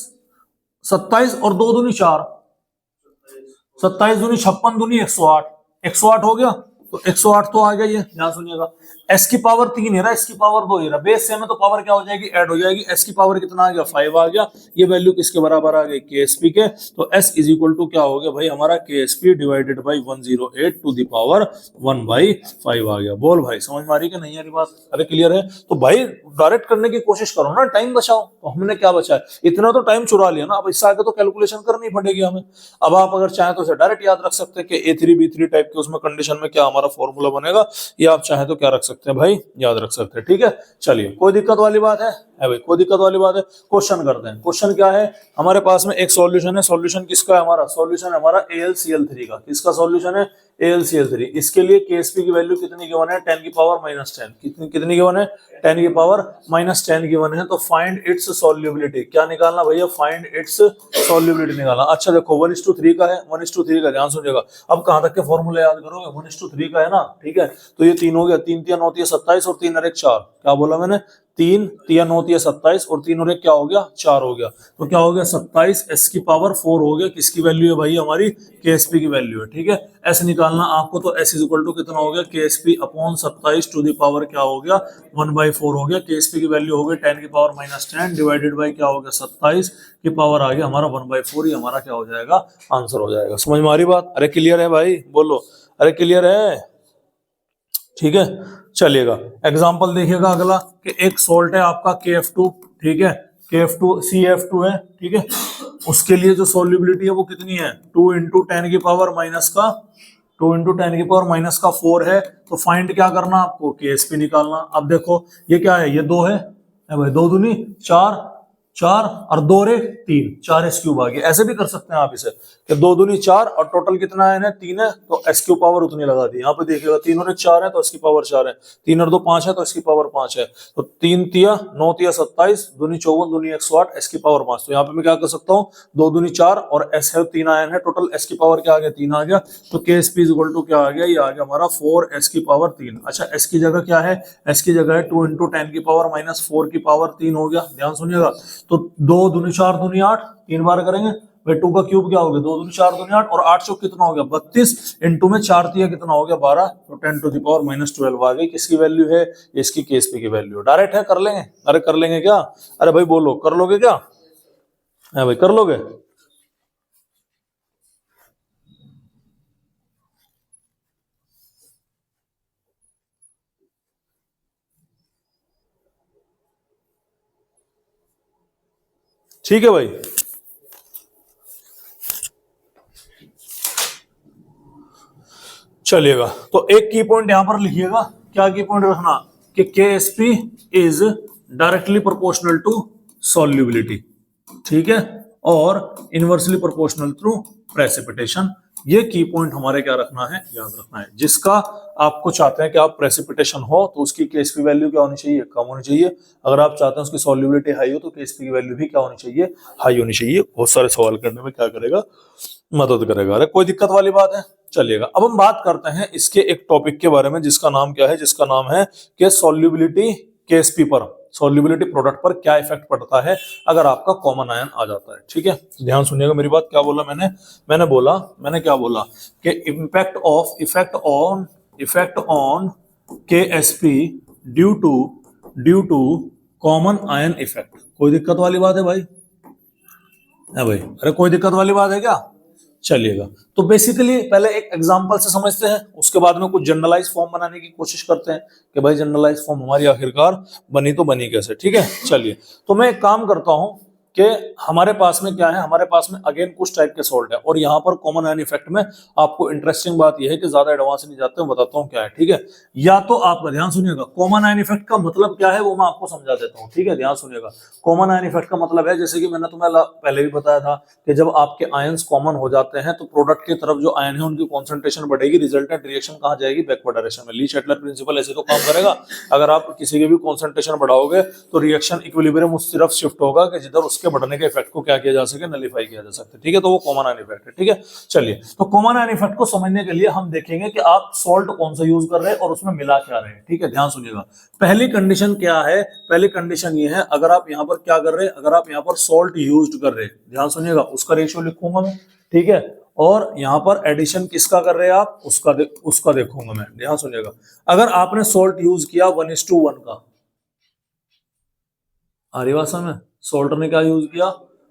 27 और 2 दूनी 4, 27 दूनी 56 दूनी 108, 108 हो गया। तो 108 तो आ गया ये, ध्यान सुनिएगा। S की पावर 3 है ना, S की पावर 2 है ना, बेस सेम है तो पावर क्या हो जाएगी ऐड हो जाएगी। S की पावर कितना आ गया 5 आ गया। ये वैल्यू किसके बराबर आ गई KSP के। तो S इज इक्वल टू क्या हो गया भाई हमारा KSP divided by 108 to the power 1/5 आ गया। बोल भाई समझ में आ रही कि नहीं आ रही बात। अरे क्लियर है। तो भाई डायरेक्ट करने की कोशिश करो ना, टाइम बचाओ। तो हमने क्या बचाया, इतना तो टाइम चुरा लिया ना, अब इससे आगे तो कैलकुलेशन करनी पड़ेगी हमें। अब आप अगर चाहें तो डायरेक्ट याद रख सकते हैं कि A3B3 टाइप के उसमें कंडीशन में क्या हमारा फॉर्मूला बनेगा, या आप चाहें तो क्या रख सकते हैं भाई याद रख सकते हैं, ठीक है। चलिए कोई दिक्कत वाली बात है भाई, कोई दिक्कत वाली बात है। क्वेश्चन करते हैं। क्वेश्चन क्या है हमारे पास में, एक सॉल्यूशन है। सॉल्यूशन किसका है हमारा, सॉल्यूशन है हमारा AlCl3 का। किसका सॉल्यूशन है AlCl3। इसके लिए KSP की वैल्यू कितनी गिवन है, 10 की पावर -10। कितनी गिवन है, 10 की पावर -10 गिवन है। तो फाइंड इट्स सॉल्युबिलिटी, क्या निकालना भैया, फाइंड इट्स सॉल्युबिलिटी निकालना। अच्छा देखो 1:3 का है, 1:3 का, ध्यान सुनिएगा। अब कहां तक के फॉर्मूले याद करोगे, 1:3 का है ना, ठीक है। तो ये 3 हो गया, 3 3 9 27 और 3 और 1 4। क्या बोला मैंने, 3 3 9 27 और 3 और 1 क्या हो गया, 4 हो गया। तो क्या हो गया, 27 s की पावर 4 हो गया। किसकी वैल्यू है भाई, हमारी KSP की वैल्यू है, ठीक है। ऐसे निकालना आपको, तो s इक्वल टू कितना हो गया, KSP upon 27 to the power क्या हो गया, 1/4 हो गया। KSP की वैल्यू हो गई 10 की पावर -10 डिवाइडेड बाई क्या हो गया, 27 की पावर आ गया हमारा 1/4। ये हमारा क्या हो जाएगा, आंसर हो जाएगा। समझ में आ रही बात, अरे क्लियर है भाई, बोलो अरे क्लियर है, ठीक है। चलिएगा एग्जांपल देखिएगा अगला, कि एक सोल्ट है आपका KF2, ठीक है, KF2 CF2 है, ठीक है। उसके लिए जो सॉल्युबिलिटी है वो कितनी है, 2 × 10 की पावर माइनस का 2 × 10 की पावर माइनस का 4 है। तो फाइंड क्या करना आपको, KSP निकालना। अब देखो ये क्या है, ये 2 है भाई, 2 दूनी 4, 4 और 2 रे 3, 4s³ आ गया। ऐसे भी कर सकते हैं आप इसे, कि 2 दूनी 4 और टोटल कितना है, 3 है, तो s³ पावर उतनी लगा दी। यहाँ पे देखिएगा 3 और 4 है तो s की पावर 4 है, 3 और 2 5 है तो s की पावर 5 है। तो 3 तिया 9 तिया 27, दूनी 54, दूनी 108, s की पावर 5। तो यहाँ पे मैं क्या कर सकता हूँ, 2 दूनी 4 और s है 3 आयन है, टोटल s की पावर क्या आ गया, 3 आ गया। तो KSP इक्वल टू क्या आ गया, ये आ गया हमारा 4s की पावर 3। अच्छा s की जगह क्या है, s की जगह है 2 × 10 की पावर -4 की पावर 3 हो गया। ध्यान सुनिएगा, तो 2 दूनी 4 दूनी 8, 3 बार करेंगे भाई, 2 का क्यूब क्या हो गया, 2 दूनी 4 दूनी 8 और 8 चौक कितना हो गया, 32 इंटू में 4 तिया कितना हो गया, 12। तो 10 टू द पावर -12 आ गई। किसकी वैल्यू है, इसकी KSP की वैल्यू। डायरेक्ट है, कर लेंगे, अरे कर लेंगे क्या, अरे भाई बोलो कर लोगे क्या, है भाई कर लोगे। ठीक है भाई, चलिएगा। तो एक की पॉइंट यहां पर लिखिएगा, क्या की पॉइंट रखना, कि KSP is directly proportional to solubility, ठीक है, और इनवर्सली प्रोपोर्शनल थ्रू प्रेसिपिटेशन। ये की पॉइंट हमारे क्या रखना है, याद रखना है। जिसका आपको चाहते हैं कि आप प्रेसिपिटेशन हो तो उसकी KSP वैल्यू क्या होनी चाहिए, कम होनी चाहिए। अगर आप चाहते हैं उसकी सॉल्युबिलिटी हाई हो तो KSP की वैल्यू भी क्या होनी चाहिए, हाई होनी चाहिए। बहुत सारे सवाल करने में क्या करेगा, मदद करेगा। अरे कोई दिक्कत वाली बात है। चलिएगा अब हम बात करते हैं इसके एक टॉपिक के बारे में, जिसका नाम क्या है, जिसका नाम है कि सॉल्युबिलिटी KSP पर, सॉल्युबिलिटी प्रोडक्ट पर क्या इफेक्ट पड़ता है अगर आपका कॉमन आयन आ जाता है। ठीक है, ध्यान सुनिएगा मेरी बात। क्या बोला मैंने क्या बोला कि effect on KSP due to common ion effect. कोई दिक्कत वाली बात है भाई, है भाई, अरे कोई दिक्कत वाली बात है क्या। चलिएगा, तो बेसिकली पहले एक एग्जांपल से समझते हैं, उसके बाद में कुछ जनरलाइज फॉर्म बनाने की कोशिश करते हैं कि भाई जनरलाइज फॉर्म हमारी आखिरकार बनी तो बनी कैसे। ठीक है, चलिए, तो मैं एक काम करता हूं कि हमारे पास में क्या है, हमारे पास में अगेन कुछ टाइप के सॉल्ट है, और यहाँ पर कॉमन आयन इफेक्ट में आपको इंटरेस्टिंग बात यह है कि ज्यादा एडवांस नहीं जाते हैं, बताता हूँ क्या है। ठीक है, या तो आप ध्यान सुनिएगा, कॉमन आयन इफेक्ट का मतलब क्या है वो मैं आपको समझा देता हूँ। ठीक है, ध्यान सुनिएगा। कॉमन आयन इफेक्ट का मतलब है, जैसे कि मैंने तुम्हें पहले भी बताया था कि जब आपके आयंस कॉमन हो जाते हैं तो प्रोडक्ट की तरफ जो आयन है उनकी कॉन्सेंट्रेशन बढ़ेगी, रिजल्टेंट रिएक्शन कहाँ जाएगी, बैकवर्ड डायरेक्शन में। ली शटलर प्रिंसिपल ऐसे तो काम करेगा, अगर आप किसी की भी कॉन्सेंट्रेशन बढ़ाओगे तो रिएक्शन इक्विलिब्रियम उस तरफ शिफ्ट होगा कि जिधर उसके बढ़ने के इफेक्ट को क्या किया जा सके, नलीफाई किया जा सकता है। ठीक है, तो वो कॉमन आयन इफेक्ट है। ठीक है, चलिए, तो कॉमन आयन इफेक्ट को समझने के लिए हम देखेंगे कि आप सॉल्ट कौन सा यूज कर रहे हैं और उसमें मिला क्या रहे हैं। ठीक है, ध्यान सुनिएगा। पहली कंडीशन क्या है, पहली कंडीशन ये है, अगर आप यहां पर क्या कर रहे हैं, अगर आप यहां पर सॉल्ट यूज कर रहे हैं, ध्यान सुनिएगा, उसका रेशियो लिखूंगा मैं। ठीक है, और यहां पर एडिशन किसका कर रहे हैं आप, उसका देखूंगा मैं। ध्यान सुनिएगा, अगर आपने सॉल्ट यूज किया 1:1 का, आर्यवासा में सॉल्ट ने क्या यूज किया,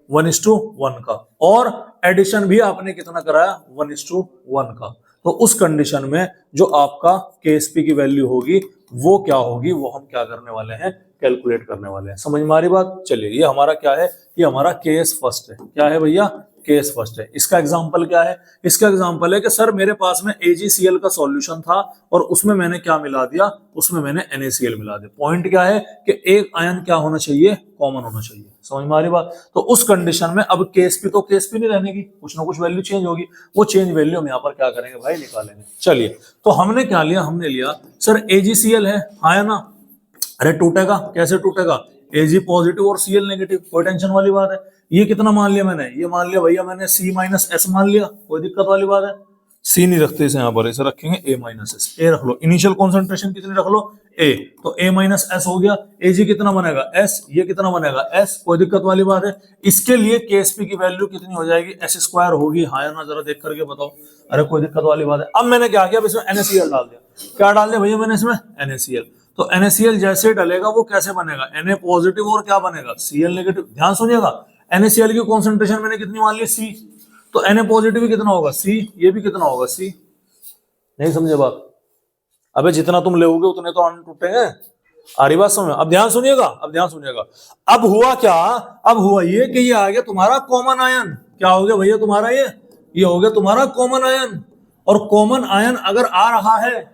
1:1 का, और एडिशन भी आपने कितना कराया, 1:1 का, तो उस कंडीशन में जो आपका KSP की वैल्यू होगी वो क्या होगी, वो हम क्या करने वाले हैं, कैलकुलेट करने वाले हैं। समझ में आ रही बात? चलिए, ये हमारा क्या है, ये हमारा केस फर्स्ट है। क्या है भैया? केस फर्स्ट है। इसका एग्जांपल क्या है? इसका एग्जांपल है कि सर मेरे पास में AgCl का सॉल्यूशन था और उसमें मैंने क्या मिला दिया, उसमें मैंने NaCl मिला दिया। पॉइंट क्या है कि एक आयन क्या होना चाहिए, कॉमन होना चाहिए। समझ में आ रही बात? तो उस कंडीशन में अब केस पी नहीं रहने की, कुछ ना कुछ वैल्यू चेंज होगी, वो चेंज वैल्यू हम यहाँ पर क्या करेंगे भाई, निकालेंगे। चलिए, तो हमने क्या लिया, हमने लिया सर AgCl है, आया ना। अरे टूटेगा, कैसे टूटेगा? Ag पॉजिटिव और Cl नेगेटिव, कोई टेंशन वाली बात है। ये कितना मान लिया मैंने, ये मान लिया भैया मैंने C माइनस एस मान लिया, कोई दिक्कत वाली बात है? C नहीं रखते इसे यहाँ पर, इसे रखेंगे A माइनस एस। ए रख लो, इनिशियल कॉन्सेंट्रेशन कितनी रख लो, A, तो A माइनस एस हो गया। Ag कितना बनेगा, S, ये कितना बनेगा, S, कोई दिक्कत वाली बात है? इसके लिए KSP की वैल्यू कितनी हो जाएगी, S स्क्वायर होगी। हाँ या ना, जरा देख करके बताओ। अरे कोई दिक्कत वाली बात है? अब मैंने क्या किया, अब इसमें NaCl डाल दिया। क्या डाल दिया भैया मैंने इसमें, NaCl। तो NaCl जैसे डलेगा वो कैसे बनेगा, Na पॉजिटिव और क्या बनेगा, Cl नेगेटिव। ध्यान सुनिएगा, NaCl की कॉन्सेंट्रेशन मैंने कितनी मान ली, C, तो Na पॉजिटिव कितना होगा, C, ये भी कितना होगा, C। नहीं समझे बात? अबे जितना तुम लेोगे उतने तो अणु टूटेंगे। आ रही बात समझ में? अब ध्यान सुनिएगा, अब ध्यान सुनिएगा। अब हुआ क्या, अब हुआ ये कि ये आ गया तुम्हारा कॉमन आयन। क्या हो गया भैया तुम्हारा, ये हो गया तुम्हारा कॉमन आयन। और कॉमन आयन अगर आ रहा है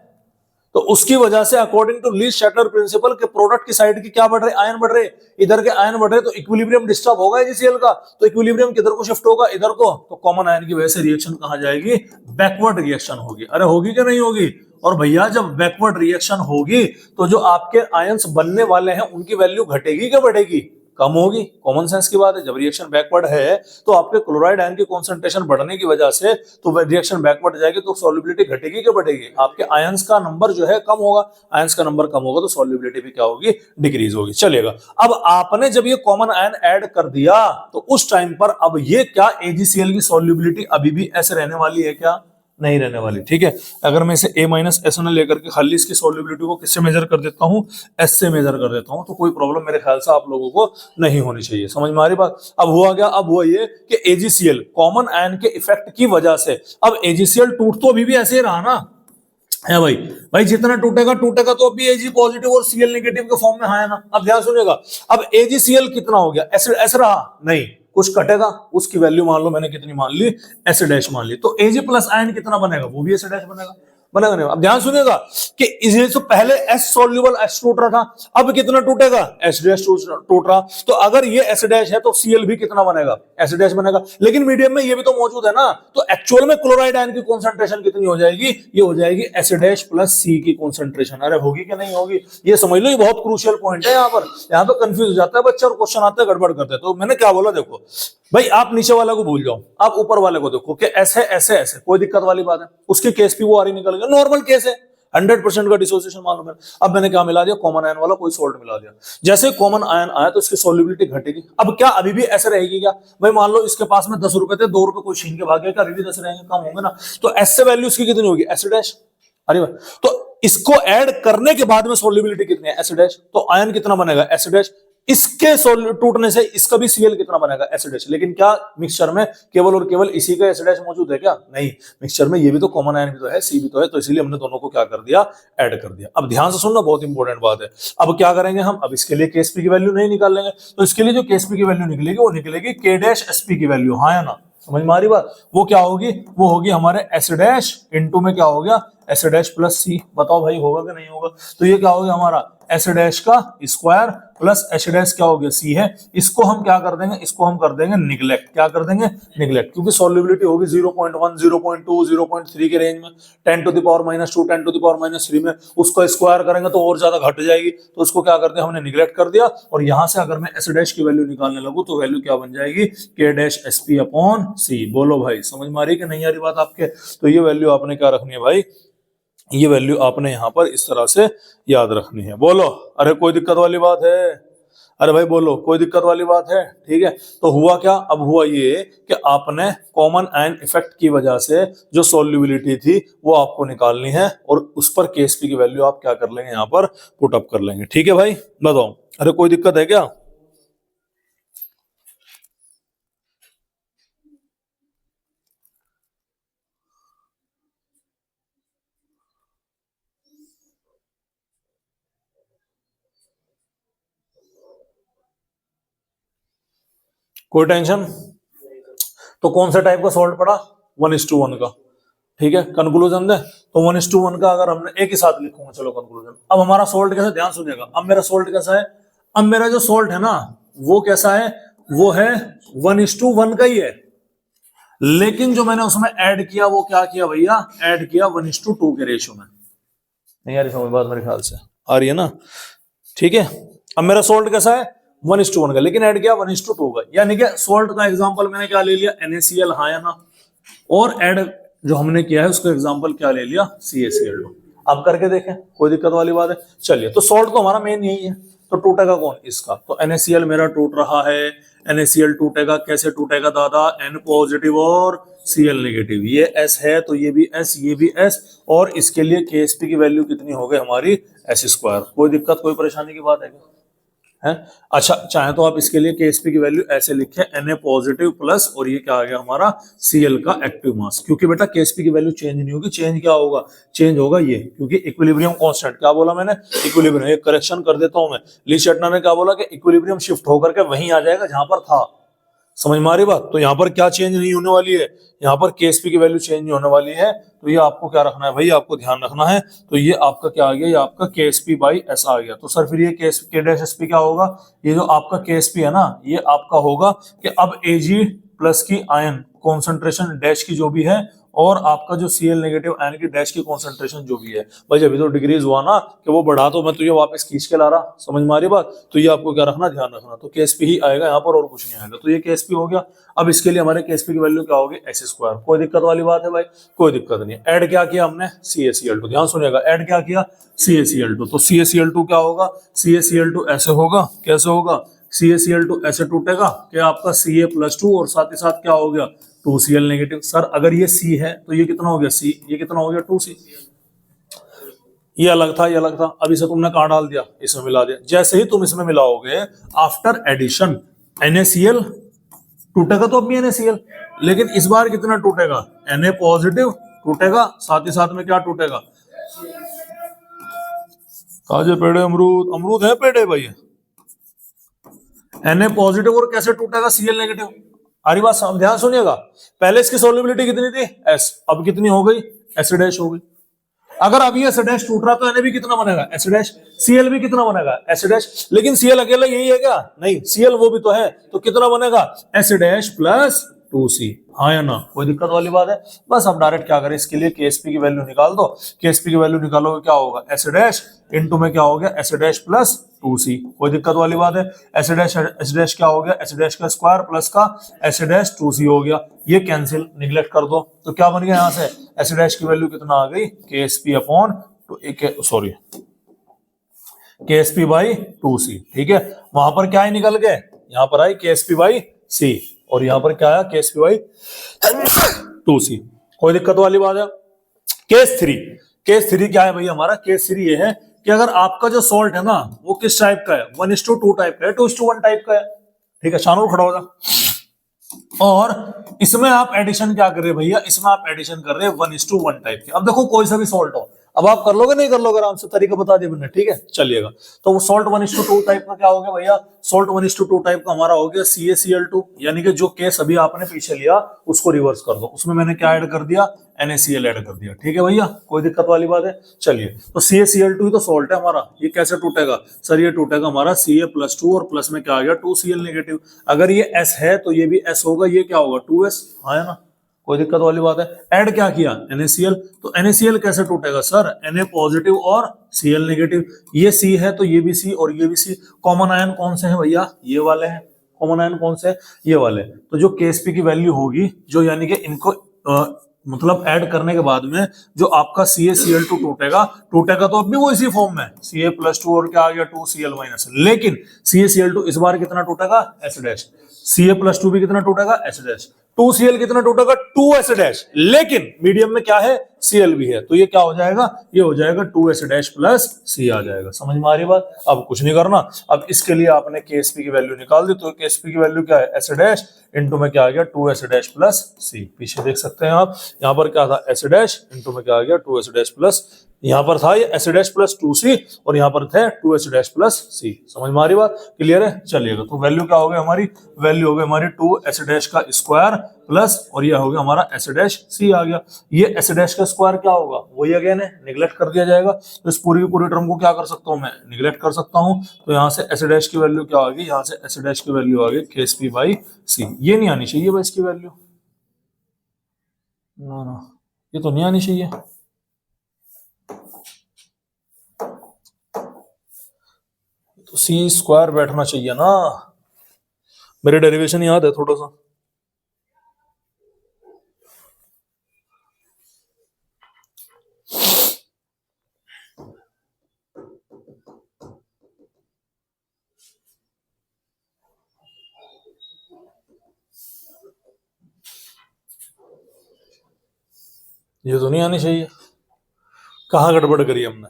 तो उसकी वजह से अकॉर्डिंग टू लीस्ट शटलर प्रिंसिपल के प्रोडक्ट की साइड की क्या बढ़ रहे, आयन बढ़ रहे। इधर के आयन बढ़ रहे तो इक्विलिब्रियम डिस्टर्ब होगा AgCl का, तो इक्विलिब्रियम किधर को शिफ्ट होगा, इधर को। तो कॉमन आयन की वजह से रिएक्शन कहां जाएगी, बैकवर्ड रिएक्शन होगी। अरे होगी कि नहीं होगी? और भैया जब बैकवर्ड रिएक्शन होगी तो जो आपके आयंस बनने वाले हैं उनकी वैल्यू घटेगी क्या बढ़ेगी, कम होगी। कॉमन सेंस की बात है, जब रिएक्शन बैकवर्ड है तो आपके क्लोराइड आयन की कंसंट्रेशन बढ़ने की वजह से तो रिएक्शन बैकवर्ड जाएगी तो सॉल्युबिलिटी घटेगी क्या बढ़ेगी, आपके आयंस का नंबर जो है कम होगा। आयंस का नंबर कम होगा तो सॉल्युबिलिटी भी क्या होगी, डिक्रीज होगी। चलेगा, अब आपने जब ये कॉमन आयन ऐड कर दिया तो उस टाइम पर अब ये क्या AgCl की सॉल्युबिलिटी अभी भी ऐसे रहने वाली है क्या, नहीं रहने वाली। ठीक है, अगर मैं इसे A माइनस एस लेकर के खाली इसकी सॉल्युबिलिटी को किससे मेजर कर देता हूँ, S से मेजर कर देता हूँ, तो कोई प्रॉब्लम मेरे ख्याल से आप लोगों को नहीं होनी चाहिए। समझ में आ रही बात? अब हुआ क्या, अब हुआ ये कि AgCl कॉमन आयन के इफेक्ट की वजह से अब AgCl टूट तो अभी भी ऐसे ही रहा ना, है भाई। भाई जितना टूटेगा टूटेगा तो अभी Ag पॉजिटिव और Cl नेगेटिव के फॉर्म में है ना। अब ध्यान सुनिएगा, अब AgCl कितना हो गया, एसिड एस रहा नहीं, कुछ कटेगा, उसकी वैल्यू मान लो मैंने कितनी मान ली, एसिड डैश मान ली, तो Ag प्लस आयन कितना बनेगा, वो भी एसिड डैश बनेगा, बनेगा नहीं। अब ध्यान सुनिएगा कि इसे तो पहले S सॉल्युबल S टूट रहा था, अब कितना टूटेगा, S डैश टूट रहा। तो अगर ये S डैश है तो Cl भी कितना बनेगा, S डैश बनेगा। लेकिन मीडियम में ये भी तो मौजूद है ना, तो एक्चुअल में क्लोराइड आयन की कॉन्सेंट्रेशन कितनी हो जाएगी, ये हो जाएगी S डैश प्लस C की कॉन्सेंट्रेशन। अरे होगी कि नहीं होगी, ये समझ लो, ये बहुत क्रूशियल पॉइंट है। यहाँ पर कंफ्यूज हो जाता है बच्चा और क्वेश्चन आते हैं गड़बड़ करते हैं। तो मैंने क्या बोला, देखो भाई आप नीचे वाले को भूल जाओ, आप ऊपर वाले को देखो कि ऐसे ऐसे ऐसे, कोई दिक्कत वाली बात है, उसकी केस भी वो आ रही निकल गया, नॉर्मल केस है, 100% का डिसोसिएशन मालूम है। अब मैंने क्या मिला दिया, कॉमन आयन वाला कोई सोल्ट मिला दिया। जैसे कॉमन आयन आया तो इसकी सॉल्युबिलिटी घटेगी। अब क्या अभी भी ऐसे रहेगी क्या, भाई मान लो इसके पास में 10 रुपए थे, 2 रुपए कोई छीन के भाग गया, क्या अभी भी 10 रहेंगे, कम होंगे ना। तो एस से वैल्यू इसकी कितनी होगी, एस डैश। अरे भाई, तो इसको ऐड करने के बाद में सॉल्युबिलिटी कितनी है, एस डैश, तो आयन कितना बनेगा, एस डैश। इसके टूटने से इसका भी Cl कितना बनेगा, एसिड डैश। लेकिन क्या मिक्सचर में केवल और केवल इसी का एसिड डैश मौजूद है क्या, नहीं, मिक्सचर में ये भी तो कॉमन आयन भी तो है, C भी तो है, तो इसीलिए हमने दोनों को क्या कर दिया, ऐड कर दिया। अब ध्यान से सुनना, बहुत इंपॉर्टेंट बात है। अब क्या करेंगे हम, अब इसके लिए KSP की वैल्यू नहीं निकाल लेंगे, तो इसके लिए जो KSP की वैल्यू निकलेगी वो निकलेगी K डैश SP की वैल्यू, हाँ या ना, समझ में आ रही बात? वो क्या होगी, वो होगी हमारे एसिड डैश इनटू में क्या हो गया, एसिड डैश प्लस C। बताओ भाई होगा कि नहीं होगा? तो ये क्या हो गया हमारा एसिड डैश का स्क्वायर प्लस एसिड डैश क्या हो गया, C है। इसको हम क्या कर देंगे, इसको हम कर देंगे निगलेक्ट। क्या कर देंगे, निगलेक्ट, क्योंकि सॉल्युबिलिटी होगी 0.1 0.2 0.3 के रेंज में, 10 to the power -2 10 to the power -3 में, उसको स्क्वायर करेंगे तो और ज्यादा घट जाएगी, तो उसको क्या कर दिया हमने, निगलेक्ट कर दिया। और यहां से अगर मैं एसिड डैश की वैल्यू निकालने लगूं तो वैल्यू क्या बन जाएगी, K dash SP upon C। बोलो भाई समझ में आ रही कि नहीं आ रही बात आपके? तो ये वैल्यू आपने क्या रखनी है भाई, ये वैल्यू आपने यहां पर इस तरह से याद रखनी है। बोलो, अरे कोई दिक्कत वाली बात है? अरे भाई बोलो, कोई दिक्कत वाली बात है? ठीक है, तो हुआ क्या, अब हुआ ये कि आपने कॉमन आयन इफेक्ट की वजह से जो सॉल्युबिलिटी थी वो आपको निकालनी है, और उस पर KSP की वैल्यू आप क्या कर लेंगे, यहां पर पुट अप कर लेंगे। ठीक है भाई, बताओ, अरे कोई दिक्कत है क्या? कोई टेंशन? तो कौन सा टाइप का सॉल्ट पड़ा? 1:1 का। ठीक है, कंक्लूजन दे तो 1:1 का अगर हमने एक ही साथ लिखूंगा, चलो कंक्लूजन। अब हमारा सॉल्ट कैसा, ध्यान सुनिएगा। अब मेरा सॉल्ट कैसा है, अब मेरा जो सॉल्ट है ना वो कैसा है, वो है 1:1 का ही है, लेकिन जो मैंने उसमें ऐड किया वो क्या किया भैया, ऐड किया 1:2 के रेशियो में। नहीं यार समझ बात मेरे ख्याल से आ रही है ना? ठीक है, अब मेरा सॉल्ट कैसा है 1:1 का, लेकिन ऐड किया 1:2 का, यानी कि सॉल्ट का एग्जांपल मैंने क्या ले लिया, NaCl, हाँ या ना, और ऐड जो हमने किया है उसका एग्जांपल क्या ले लिया, CaCl2। अब करके देखें, कोई दिक्कत वाली बात है? चलिए, तो सॉल्ट तो हमारा मेन यही है, तो टूटेगा कौन, इसका। तो NaCl मेरा टूट रहा है, NaCl टूटेगा, कैसे टूटेगा दादा, N पॉजिटिव और Cl नेगेटिव, ये S है तो ये भी S, ये भी S, और इसके लिए Ksp की वैल्यू कितनी हो गई हमारी, S²। कोई दिक्कत, कोई परेशानी की बात है क्या? है? अच्छा, चाहे तो आप इसके लिए Ksp की वैल्यू ऐसे लिखे, Na पॉजिटिव प्लस, और ये क्या आ गया हमारा, Cl का एक्टिव मास, क्योंकि बेटा Ksp की वैल्यू चेंज नहीं होगी, चेंज क्या होगा, चेंज होगा ये, क्योंकि इक्विलिब्रियम कांस्टेंट, क्या बोला मैंने, इक्विलिब्रियम, ये करेक्शन कर देता हूं मैं, ली शटनर ने क्या बोला कि इक्विलिब्रियम शिफ्ट होकर के वहीं आ जाएगा जहां पर था। समझ में आ रही बात? तो यहाँ पर क्या चेंज नहीं होने वाली है, यहाँ पर Ksp की वैल्यू चेंज नहीं होने वाली है, तो ये आपको क्या रखना है भाई, आपको ध्यान रखना है। तो ये आपका क्या आ गया, ये आपका Ksp/S आ गया। तो सर फिर ये K-SP क्या होगा, ये जो आपका Ksp है ना, ये आपका होगा कि अब Ag+ की आयन कॉन्सेंट्रेशन डैश की जो भी है, और आपका जो Cl नेगेटिव आयन की डैश की कॉन्सेंट्रेशन जो भी है, भाई अभी तो डिग्रीज हुआ ना कि वो बढ़ा, तो मैं तुझे वापस खींच के ला रहा, समझ में आ रही बात? तो ये आपको क्या रखना, ध्यान रखना। तो Ksp ही आएगा यहाँ पर, और कुछ नहीं आएगा। तो ये Ksp हो गया। अब इसके लिए हमारे Ksp की वैल्यू क्या होगी, S²। कोई दिक्कत वाली बात है भाई? कोई दिक्कत नहीं। ऐड क्या किया हमने, CaCl2, ध्यान सुनिएगा, ऐड क्या किया, CaCl2। तो CaCl2 क्या होगा, CaCl2 ऐसे होगा, कैसे होगा, CaCl2 ऐसे टूटेगा कि आपका Ca+2, और साथ ही साथ क्या हो गया, 2Cl नेगेटिव। सर अगर ये C है तो ये कितना हो गया, C, ये कितना हो गया, 2C। ये अलग था, ये अलग था। अब इसे तुमने कहां डाल दिया, इसमें मिला दिया। जैसे ही तुम इसमें मिलाओगे, आफ्टर एडिशन NaCl टूटेगा, तो अब भी NaCl, लेकिन इस बार कितना टूटेगा, Na पॉजिटिव टूटेगा, साथ ही साथ में क्या टूटेगा, ताजे पेड़े अमरूद, अमरूद है पेड़े भाई, Na पॉजिटिव, और कैसे टूटेगा, Cl नेगेटिव। हरी बात, ध्यान सुनिएगा। पहले इसकी सोल्युबिलिटी कितनी थी, S, अब कितनी हो गई, S' हो गई। अगर अभी S' टूट रहा तो Na भी कितना बनेगा, S', Cl भी कितना बनेगा, S', लेकिन Cl अकेला यही है क्या, नहीं, Cl वो भी तो है, तो कितना बनेगा, S' + 2C, हाँ या ना? कोई दिक्कत वाली बात है? बस अब डायरेक्ट क्या करें, इसके लिए Ksp की वैल्यू निकाल दो। Ksp की वैल्यू निकालोगे क्या होगा, S' इंटू में क्या हो गया, S' + 2C। कोई दिक्कत वाली बात है? S' क्या हो गया, S' का स्क्वायर प्लस का S' 2C हो गया, ये कैंसिल, निगलेक्ट कर दो, तो क्या बन गया यहाँ से, S' की वैल्यू कितना आ गई, Ksp/2C। ठीक है, वहां पर क्या ही निकल गए, यहाँ पर आई Ksp/C, और यहाँ पर क्या आया, Ksp/2C। कोई दिक्कत वाली बात है? केस 3 क्या है भाई हमारा, केस 3 ये है कि अगर आपका जो सॉल्ट है ना वो किस टाइप का है, 1:2 टाइप का है, 2:1 टाइप का है। ठीक है, शानूर खड़ा हो जा। और इसमें आप एडिशन क्या कर रहे हैं भैया, इसमें आप एडिशन कर रहे हैं 1:1 टाइप के। अब देखो कोई सा भी सॉल्ट हो, अब आप कर लोगे नहीं कर लोगे, आराम से तरीका बता दिया मैंने। ठीक है, चलिएगा। तो वो सॉल्ट 1:2 टाइप का क्या हो गया भैया, सॉल्ट 1:2 टाइप का हमारा हो गया CaCl2, यानी कि जो केस अभी आपने पीछे लिया उसको रिवर्स कर दो, उसमें मैंने क्या ऐड कर दिया, NaCl ऐड कर दिया। ठीक है भैया, कोई दिक्कत वाली बात है? चलिए, तो CaCl2 ही तो सॉल्ट है हमारा, ये कैसे टूटेगा, सर ये टूटेगा हमारा Ca+2, और प्लस में क्या आ गया, 2Cl नेगेटिव। अगर ये S है तो ये भी S होगा, ये क्या होगा, 2S, हाँ है ना? कोई दिक्कत वाली बात है? ऐड क्या किया, NaCl, तो NaCl कैसे टूटेगा सर, Na पॉजिटिव और Cl नेगेटिव, ये C है तो ये भी C और ये भी C। कॉमन आयन कौन से हैं भैया, ये वाले हैं। कॉमन आयन कौन से है, ये वाले। तो जो Ksp की वैल्यू होगी, जो यानी कि इनको मतलब ऐड करने के बाद में जो आपका CaCl2 टूटेगा तो अब भी वो इसी फॉर्म में Ca+2 और क्या आ गया, 2Cl-, लेकिन CaCl2 इस बार कितना टूटेगा, S', Ca+2 भी कितना टूटेगा, S', 2Cl कितना टूटेगा, 2S', लेकिन मीडियम में क्या है, Cl भी है, तो ये क्या हो जाएगा, ये हो जाएगा 2S' + C आ जाएगा। समझ में आ रही बात? अब कुछ नहीं करना, अब इसके लिए आपने Ksp की वैल्यू निकाल दी, तो Ksp की वैल्यू क्या है, S' इंटू में क्या आ गया, 2S' + C। पीछे देख सकते हैं आप, यहाँ पर क्या था, S' इंटू में क्या आ गया, 2S' + यहाँ पर था ये H-+2C और यहाँ पर थे 2H-C। समझ में आ रही बात? क्लियर है? चलिएगा, तो वैल्यू क्या हो गई हमारी? वैल्यू हो गई हमारी 2H- का स्क्वायर प्लस, और ये हो गया हमारा H-C आ गया। ये H- का स्क्वायर क्या होगा? वही अगेन है, निगलेक्ट कर दिया जाएगा। तो इस पूरी की पूरी टर्म को क्या कर सकता हूँ मैं? निगलेक्ट कर सकता हूँ। तो यहाँ से H- की वैल्यू क्या होगी? यहाँ से H- की वैल्यू आ गई KSP/C। ये नहीं आनी चाहिए भाई इसकी वैल्यू, ना ना, ये तो नहीं आनी चाहिए। तो C² बैठना चाहिए ना। मेरे डेरिवेशन याद है थोड़ा सा। ये तो नहीं आनी चाहिए। कहाँ गड़बड़ करी हमने?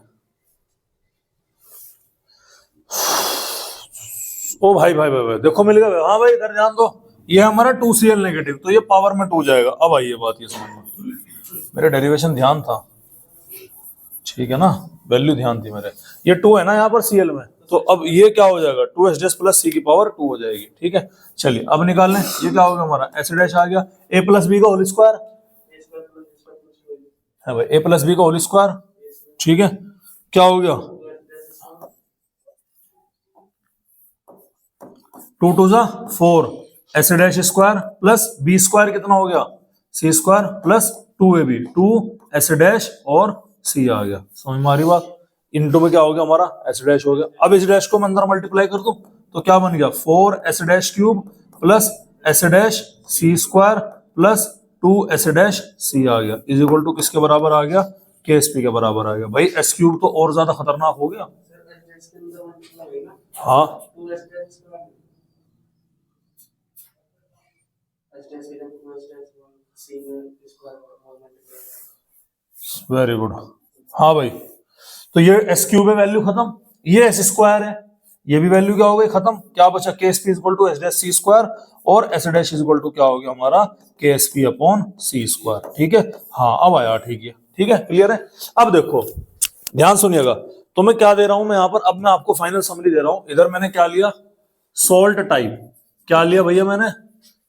ओ भाई भाई भाई भाई, देखो मिल गया। हाँ भाई इधर ध्यान दो, ये हमारा 2Cl नेगेटिव, तो ये पावर में 2 जाएगा। अब आई ये बात, ये समझ में, मेरे डेरिवेशन ध्यान था, ठीक है ना, वैल्यू ध्यान थी मेरे। ये 2 है ना यहाँ पर Cl में, तो अब ये क्या हो जाएगा? 2H+ C की पावर 2 हो जाएगी। ठीक है, चलिए अब निकाल लें। ये क्या होगा हमारा? H- आ गया, A+B का होल स्क्वायर है भाई, A+B का होल स्क्वायर। ठीक है, क्या हो गया? 2 × 2 = 4 H- प्लस B² कितना हो गया? C² प्लस 2AB, 2H- और C आ गया। समझ में आ रही बात? इनटू में क्या हो गया हमारा? H- हो गया। अब H- को मैं अंदर मल्टीप्लाई कर दूं तो क्या बन गया? 4H³ plus H-C² plus 2H- आ गया, इज इक्वल टू किसके बराबर आ गया? KSP के बराबर आ गया। भाई S³ तो और ज्यादा खतरनाक हो गया। हाँ, वेरी गुड। हाँ भाई, तो ये S³ में वैल्यू खत्म, ये S² है, ये भी वैल्यू क्या हो गई? खत्म। क्या बचा? KSP = H-C², और H- क्या हो गया हमारा? KSP/C²। ठीक है, हाँ अब आया, ठीक है, ठीक है, क्लियर है। अब देखो ध्यान सुनिएगा, तो मैं क्या दे रहा हूं मैं यहाँ पर? अब मैं आपको फाइनल समरी दे रहा हूं। इधर मैंने क्या लिया? Salt type. क्या लिया भैया मैंने?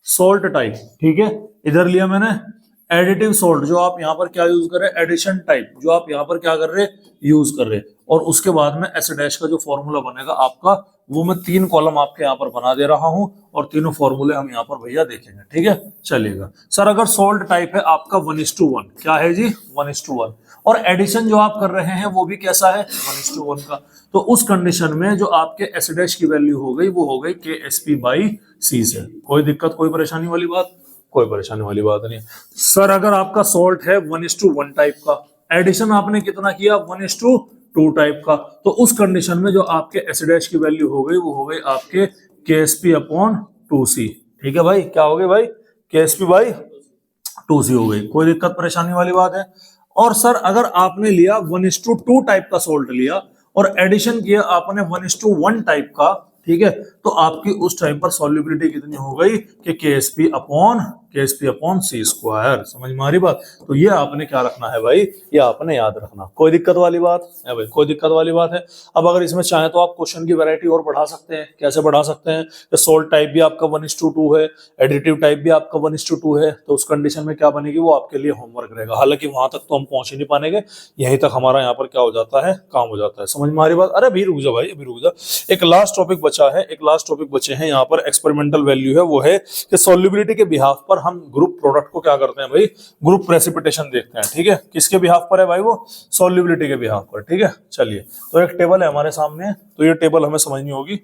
Salt type. ठीक है, इधर लिया मैंने एडिटिव सोल्ट, जो आप यहाँ पर क्या यूज कर रहे हैं? एडिशन टाइप, जो आप यहाँ पर क्या कर रहे हैं? यूज कर रहे हैं। और उसके बाद में H- का जो फॉर्मूला बनेगा आपका, वो मैं 3 कॉलम आपके यहाँ पर बना दे रहा हूं, और तीनों फॉर्मूले हम यहाँ पर भैया देखेंगे। ठीक है, चलिएगा। सर अगर सोल्ट टाइप है आपका 1:1, क्या है जी? 1:1, और एडिशन जो आप कर रहे हैं वो भी कैसा है? 1:1 का। तो उस कंडीशन में जो आपके H- की वैल्यू हो गई, वो हो गई KSP/C से। कोई दिक्कत, कोई परेशानी वाली बात? कोई परेशानी वाली बात नहीं। सर अगर आपका सॉल्ट है 1:1 टाइप का, एडिशन आपने कितना किया? 1:2 टाइप का, तो उस कंडीशन में जो आपके H- की वैल्यू हो गई, वो हो गई आपके KSP/2C। ठीक है भाई, क्या हो गई भाई? KSP/2C हो गई। कोई दिक्कत परेशानी वाली बात है? और सर अगर आपने लिया 1:2 टाइप का सोल्ट लिया, और एडिशन किया आपने 1:1 टाइप का, ठीक है, तो आपकी उस टाइम पर सॉल्युबिलिटी कितनी हो गई? कि KSP/C²। समझ में आ रही बात? तो ये आपने क्या रखना है भाई? ये आपने याद रखना। कोई दिक्कत वाली बात है भाई? कोई दिक्कत वाली बात है? अब अगर इसमें चाहे तो आप क्वेश्चन की वैरायटी और बढ़ा सकते हैं। कैसे बढ़ा सकते हैं? कि सोल्ट टाइप भी आपका 1:2 है, एडिटिव टाइप भी आपका 1:2 है, तो उस कंडीशन में क्या बनेगी? वो आपके लिए होमवर्क रहेगा। हालांकि वहां तक तो हम पहुंच ही नहीं पाएंगे, यहीं तक हमारा यहाँ पर क्या हो जाता है? काम हो जाता है। समझ में आ रही बात? अरे अभी रुक जा भाई, अभी रुक जा। एक लास्ट टॉपिक बचा है, एक लास्ट टॉपिक बचे हैं यहाँ पर। एक्सपेरिमेंटल वैल्यू है, वो है कि सॉल्युबिलिटी के बिहाफ पर हम ग्रुप प्रोडक्ट को क्या करते हैं भाई? ग्रुप प्रेसिपिटेशन देखते हैं। ठीक है, किसके बिहाफ पर है भाई? वो सॉल्युबिलिटी के बिहाफ पर। ठीक है, चलिए, तो एक टेबल है हमारे सामने, तो ये टेबल हमें समझनी होगी।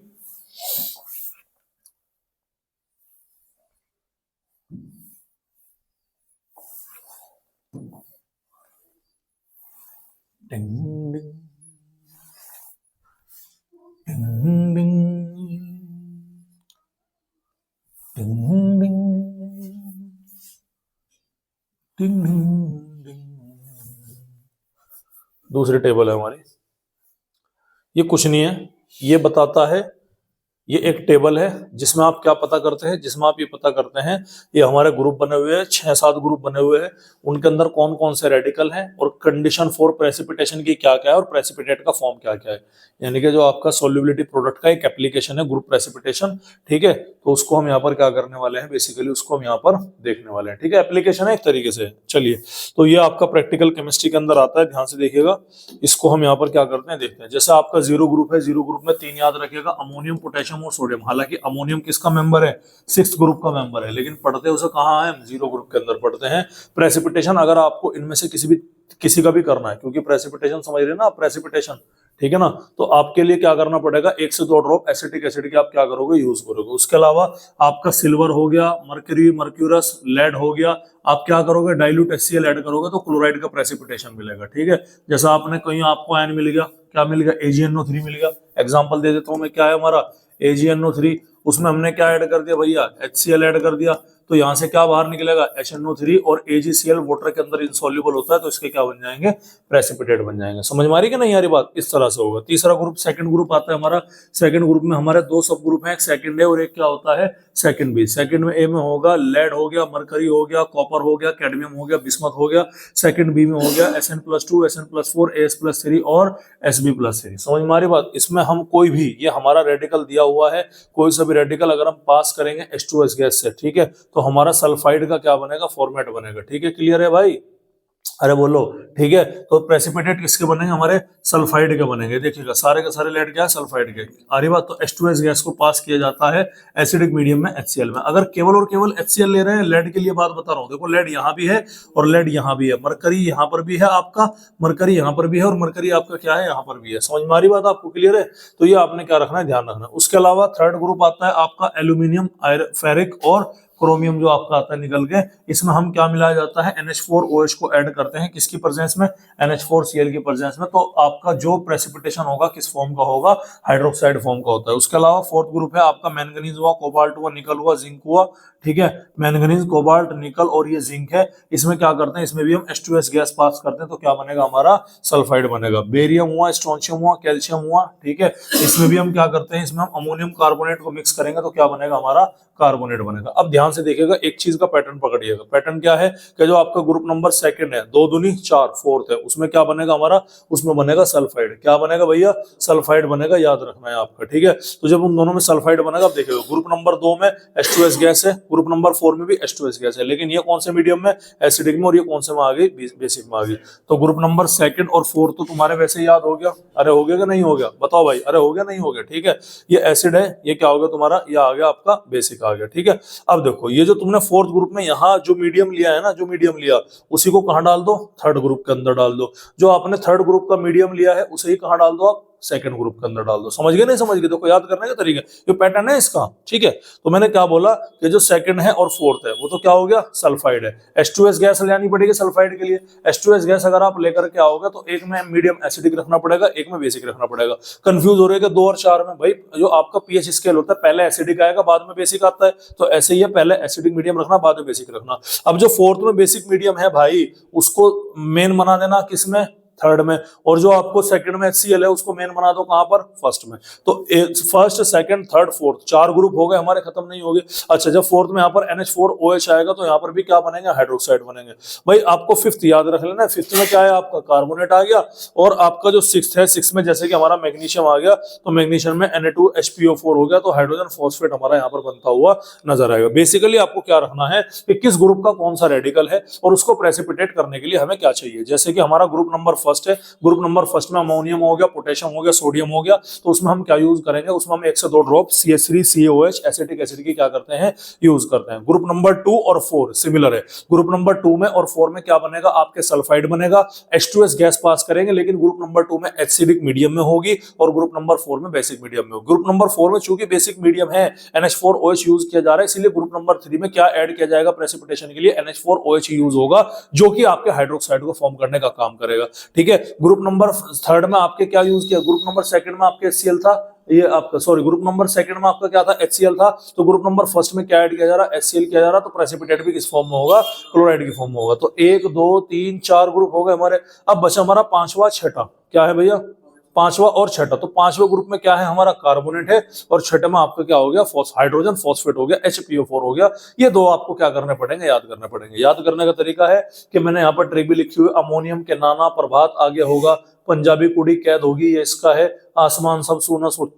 डिंग डिंग डिंग डिंग डिंग डिंग डिंग डिंग। दूसरी टेबल है हमारी। ये कुछ नहीं है, ये बताता है ये एक टेबल है जिसमें आप क्या पता करते हैं, जिसमें आप ये पता करते हैं ये हमारे ग्रुप बने हुए हैं, 6-7 ग्रुप बने हुए हैं, उनके अंदर कौन कौन से रेडिकल हैं और कंडीशन फॉर प्रेसिपिटेशन की क्या क्या है और प्रेसिपिटेट का फॉर्म क्या क्या है। यानी कि जो आपका सोल्युबिलिटी प्रोडक्ट का एक एप्लीकेशन है ग्रुप प्रेसिपिटेशन, ठीक है, तो उसको हम यहाँ पर क्या करने वाले हैं, बेसिकली उसको हम यहाँ पर देखने वाले हैं, ठीक है, एप्लीकेशन है एक तरीके से। चलिए, तो ये आपका प्रैक्टिकल केमिस्ट्री के अंदर आता है, ध्यान से देखिएगा। इसको हम यहाँ पर क्या करते हैं, देखते हैं। जैसे आपका जीरो ग्रुप है, जीरो ग्रुप में 3 याद रखिएगा, अमोनियम, पोटेशियम और सोडियम। हालांकि अमोनियम किसका मेंबर है, 6th ग्रुप का मेंबर है, लेकिन पढ़ते उसे कहाँ है, जीरो ग्रुप के अंदर पढ़ते हैं। प्रेसिपिटेशन अगर आपको इनमें से किसी का भी करना है, क्योंकि प्रेसिपिटेशन समझ रहे हैं ना आप, प्रेसिपिटेशन, ठीक है ना, तो आपके लिए क्या करना पड़ेगा, 1 से 2 ड्रॉप एसिटिक एसिड की आप क्या करोगे, यूज करोगे। उसके अलावा आपका सिल्वर हो गया, मर्क्यूरी, मर्क्यूरस, लेड हो गया, आप क्या करोगे, डाइल्यूट HCl ऐड करोगे तो क्लोराइड का प्रेसिपिटेशन मिलेगा, ठीक है। जैसा आपने कहीं आपको आयन मिल गया, क्या मिल गया, AgNO3 मिल गया। एग्जांपल दे देता हूं मैं, क्या है हमारा AgNO3, उसमें हमने क्या ऐड कर दिया भैया, HCl ऐड कर दिया, तो यहां से क्या बाहर निकलेगा, HNO3, और AgCl वाटर के अंदर इनसॉल्युबल होता है, तो इसके क्या बन जाएंगे, प्रेसिपिटेट बन जाएंगे। समझ में आ रही कि नहीं आ रही बात, इस तरह से होगा। तीसरा ग्रुप, सेकंड ग्रुप आता है हमारा। सेकंड ग्रुप में हमारे 2 सब ग्रुप हैं, एक सेकंड है और एक क्या होता है, सेकंड बी। सेकंड में ए में होगा लेड हो गया, मरकरी हो गया, कॉपर हो गया, कैडमियम हो गया, बिस्मथ हो गया। सेकंड बी में हो गया Sn+2, Sn+4, As+3 और Sb+3। समझ में आ रही बात। इसमें हम कोई भी, ये हमारा रेडिकल दिया हुआ है, कोई सा भी रेडिकल अगर हम पास करेंगे H2S गैस से, ठीक है, तो हमारा सल्फाइड का क्या बनेगा, फॉर्मेट बनेगा, ठीक है, क्लियर है भाई, अरे बोलो, ठीक है। तो प्रेसिपिटेट किसके बनेंगे, हमारे सल्फाइड के बनेंगे। देखिएगा सारे के सारे लेड क्या है, सल्फाइड के। आ रही बात। तो H2S गैस को पास किया जाता है एसिडिक मीडियम में HCl में। अगर केवल और केवल HCl ले रहे हैं, लेड के लिए बात बता रहा हूँ, देखो लेड यहाँ भी है और लेड यहाँ भी है, मरकरी यहाँ पर भी है आपका, मरकरी यहाँ पर भी है, और मरकरी आपका क्या है, यहाँ पर भी है। समझ में आ रही बात आपको, क्लियर है। तो ये आपने क्या रखना है, ध्यान रखना। उसके अलावा थर्ड ग्रुप आता है आपका एल्यूमिनियम, फेरिक और क्रोमियम जो आपका आता है निकल के। इसमें हम क्या मिलाया जाता है, NH4OH को ऐड करते हैं, किसकी प्रेजेंस में, NH4Cl की प्रेजेंस में। तो आपका जो प्रेसिपिटेशन होगा किस फॉर्म का होगा, हाइड्रोक्साइड फॉर्म का होता है। उसके अलावा फोर्थ ग्रुप है आपका मैंगनीज हुआ, कोबाल्ट हुआ, निकल हुआ, जिंक हुआ, ठीक है। मैंगनीज, कोबाल्ट, निकल और ये जिंक है। इसमें क्या करते हैं, इसमें भी हम H2S गैस पास करते हैं, तो क्या बनेगा, हमारा सल्फाइड बनेगा। बेरियम हुआ, स्ट्रोंशियम हुआ, कैल्शियम हुआ, ठीक है। इसमें भी हम क्या करते हैं, इसमें हम अमोनियम कार्बोनेट को मिक्स करेंगे तो क्या बनेगा, हमारा कार्बोनेट बनेगा। अब ध्यान से देखिएगा, एक चीज का पैटर्न पकड़िएगा। पैटर्न क्या है कि जो आपका ग्रुप नंबर सेकंड है, 2 दूनी 4, फोर्थ है, उसमें क्या बनेगा हमारा, उसमें बनेगा सल्फाइड। क्या बनेगा भैया, सल्फाइड बनेगा, याद रखना है आपका, ठीक है। तो जब उन दोनों में सल्फाइड बनेगा, आप देखिएगा ग्रुप नंबर 2 में H2S गैस है, ग्रुप नंबर 4 में भी H2S गैस है, लेकिन ये कौन से मीडियम में, एसिडिक में, और ये कौन से में आ गई, बेसिक में आ गई। तो ग्रुप नंबर सेकंड और फोर्थ तो तुम्हारे वैसे याद हो गया, अरे हो गया कि नहीं हो गया, बताओ भाई, अरे हो गया नहीं हो गया, ठीक है। ये एसिड है, ये क्या हो गया तुम्हारा, ये आ गया आपका बेसिक आ गया, ठीक है। अब देखो, ये जो तुमने फोर्थ ग्रुप में यहाँ जो मीडियम लिया है ना, जो मीडियम लिया, उसी को कहाँ डाल दो, थर्ड ग्रुप के अंदर डाल दो। जो आपने थर्ड ग्रुप का मीडियम लिया है, उसे ही कहाँ डाल दो, आप सेकंड ग्रुप के अंदर डाल दो। समझ गए नहीं समझ गए, देखो याद करने का तरीका, ये पैटर्न है इसका, ठीक है। तो मैंने क्या बोला कि जो सेकंड है और फोर्थ है वो तो क्या हो गया, सल्फाइड है। H2S गैस लेनी पड़ेगी सल्फाइड के लिए। H2S गैस अगर आप लेकर के आओगे तो एक में मीडियम एसिडिक रखना पड़ेगा, एक में बेसिक रखना पड़ेगा। कंफ्यूज हो रहे हैं 2 और 4 में, भाई जो आपका pH स्केल होता है, पहले एसिडिक आएगा बाद में बेसिक आता है, तो ऐसे ही है, पहले एसिडिक मीडियम रखना बाद में बेसिक रखना। अब जो फोर्थ में बेसिक मीडियम है भाई, उसको मेन बना देना किसमें, थर्ड में, और जो आपको सेकंड में HCl है उसको मेन बना दो कहां पर, फर्स्ट में। तो first, second, third, fourth 4 group हो गए हमारे, खत्म नहीं हो गए। अच्छा, जब फोर्थ में यहाँ पर NH4OH आएगा तो यहाँ पर भी क्या बनेंगे, हाइड्रोक्साइड बनेंगे। भाई आपको फिफ्थ याद रख लेना, फिफ्थ में क्या है आपका, कार्बोनेट आ गया। और आपका जो सिक्स्थ है, सिक्स्थ में जैसे कि हमारा मैग्नीशियम आ गया, तो मैग्नीशियम में Na2HPO4 हो गया, तो हाइड्रोजन फॉस्फेट हमारा यहाँ पर बनता हुआ नजर आएगा। बेसिकली आपको क्या रखना है कि किस ग्रुप का कौन सा रेडिकल है और उसको प्रेसिपिटेट करने के लिए हमें क्या चाहिए। जैसे कि हमारा ग्रुप नंबर फर्स्ट है, ग्रुप नंबर फर्स्ट में अमोनियम हो गया, पोटेशियम हो गया, सोडियम हो गया, तो उसमें हम क्या यूज करेंगे, उसमें हम 1 से 2 ड्रॉप CH3COH एसिटिक एसिड की क्या करते हैं, यूज करते हैं। ग्रुप नंबर 2 और 4 सिमिलर है। ग्रुप नंबर 2 में और 4 में क्या बनेगा, आपके सल्फाइड बनेगा, H2S गैस पास करेंगे, लेकिन ग्रुप नंबर 2 में एसिडिक मीडियम में होगी और ग्रुप नंबर 4 में बेसिक मीडियम में होगी। ग्रुप नंबर 4 में चूंकि बेसिक मीडियम है, NH4OH यूज किया जा रहा है, इसलिए ग्रुप नंबर 3 में क्या ऐड किया जाएगा प्रेसिपिटेशन के लिए, NH4OH यूज होगा, जो कि आपके हाइड्रोक्साइड को फॉर्म करने का काम करेगा, ठीक है। ग्रुप नंबर थर्ड में आपके क्या यूज किया, ग्रुप नंबर सेकंड में आपके HCl था, ये आपका सॉरी ग्रुप नंबर सेकंड में आपका क्या था, HCl था। तो ग्रुप नंबर फर्स्ट में क्या ऐड किया जा रहा है, HCl किया जा रहा है, तो प्रेसिपिटेट भी किस फॉर्म में होगा, क्लोराइड की फॉर्म में होगा। तो 1 2 3 4 ग्रुप हो गए हमारे। अब बचा हमारा पांचवा छठा, क्या है भैया, पांचवा और छठा। तो पांचवें ग्रुप में क्या है हमारा कार्बोनेट है, और छठे में आपका क्या हो गया हाइड्रोजन फॉस्फेट हो गया, HPO4 हो गया। ये दो आपको क्या करने पड़ेंगे, याद करने पड़ेंगे। याद करने का तरीका है कि मैंने यहाँ पर ट्रिक भी लिखी हुई, अमोनियम के नाना प्रभात आगे होगा, पंजाबी कुड़ी कैद होगी, ये इसका है। आसमान सब सोना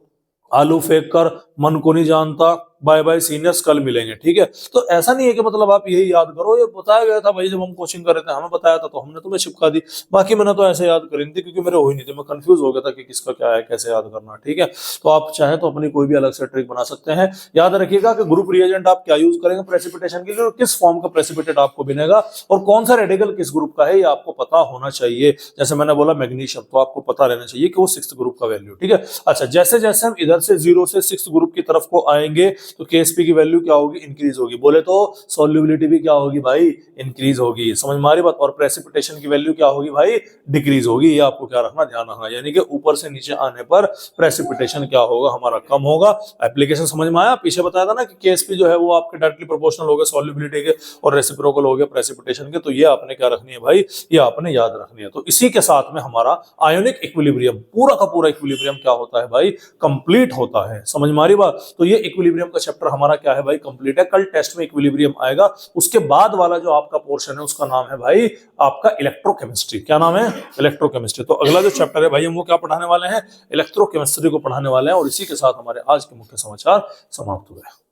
आलू फेंक कर मन को नहीं जानता, बाय बाय सीनियर्स कल मिलेंगे। ठीक है, तो ऐसा नहीं है कि मतलब आप यही याद करो, ये बताया गया था भाई जब हम कोचिंग कर रहे थे, हमें बताया था तो हमने तुम्हें चिपका दी। बाकी मैंने तो ऐसे याद करी नहीं थी क्योंकि मेरे हो ही नहीं थे, मैं कंफ्यूज हो गया था कि किसका क्या है, कैसे याद करना। ठीक है, तो आप चाहे तो अपनी कोई भी अलग से ट्रिक बना सकते हैं। याद रखिएगा कि ग्रुप रिएजेंट आप क्या यूज करेंगे प्रेसिपिटेशन के लिए, और किस फॉर्म का प्रेसिपिटेट आपको बनेगा, और कौन सा रेडिकल किस ग्रुप का है ये आपको पता होना चाहिए। जैसे मैंने बोला मैग्नीशियम, तो आपको पता रहना चाहिए कि वो 6th ग्रुप का वैल्यू। ठीक है, अच्छा जैसे जैसे हम इधर से 0 से 6th ग्रुप की तरफ को आएंगे तो KSP की वैल्यू क्या होगी, इंक्रीज होगी। बोले तो सॉल्युबिलिटी भी क्या होगी भाई, इंक्रीज होगी। समझ में आ रही बात। और प्रेसिपिटेशन की वैल्यू क्या होगी भाई, डिक्रीज होगी। ये आपको क्या रखना, ध्यान रखना। यानी कि ऊपर से नीचे आने पर प्रेसिपिटेशन क्या होगा हमारा, कम होगा। एप्लीकेशन समझ में आया। पीछे बताया था ना कि KSP जो है वो आपके डायरेक्टली प्रोपोर्शनल हो गया सॉल्युबिलिटी के, और रेसिप्रोकल हो गया प्रेसिपिटेशन के। तो ये आपने क्या रखनी है भाई, ये आपने याद रखनी है। तो इसी के साथ में हमारा आयोनिक इक्विलिब्रियम पूरा का पूरा इक्विलिब्रियम क्या होता है भाई, कंप्लीट होता है। समझ में आ रही बात। तो ये इक्विलिब्रियम का चैप्टर हमारा क्या है भाई, कंप्लीट है। कल टेस्ट में इक्विलिब्रियम आएगा, उसके बाद वाला जो आपका पोर्शन है उसका नाम है भाई आपका इलेक्ट्रोकेमिस्ट्री। क्या नाम है, इलेक्ट्रोकेमिस्ट्री। तो अगला जो चैप्टर है भाई हम वो क्या पढ़ाने वाले हैं, इलेक्ट्रोकेमिस्ट्री को पढ़ाने वाले हैं। और इसी के साथ हमारे आज के मुख्य समाचार समाप्त हुए।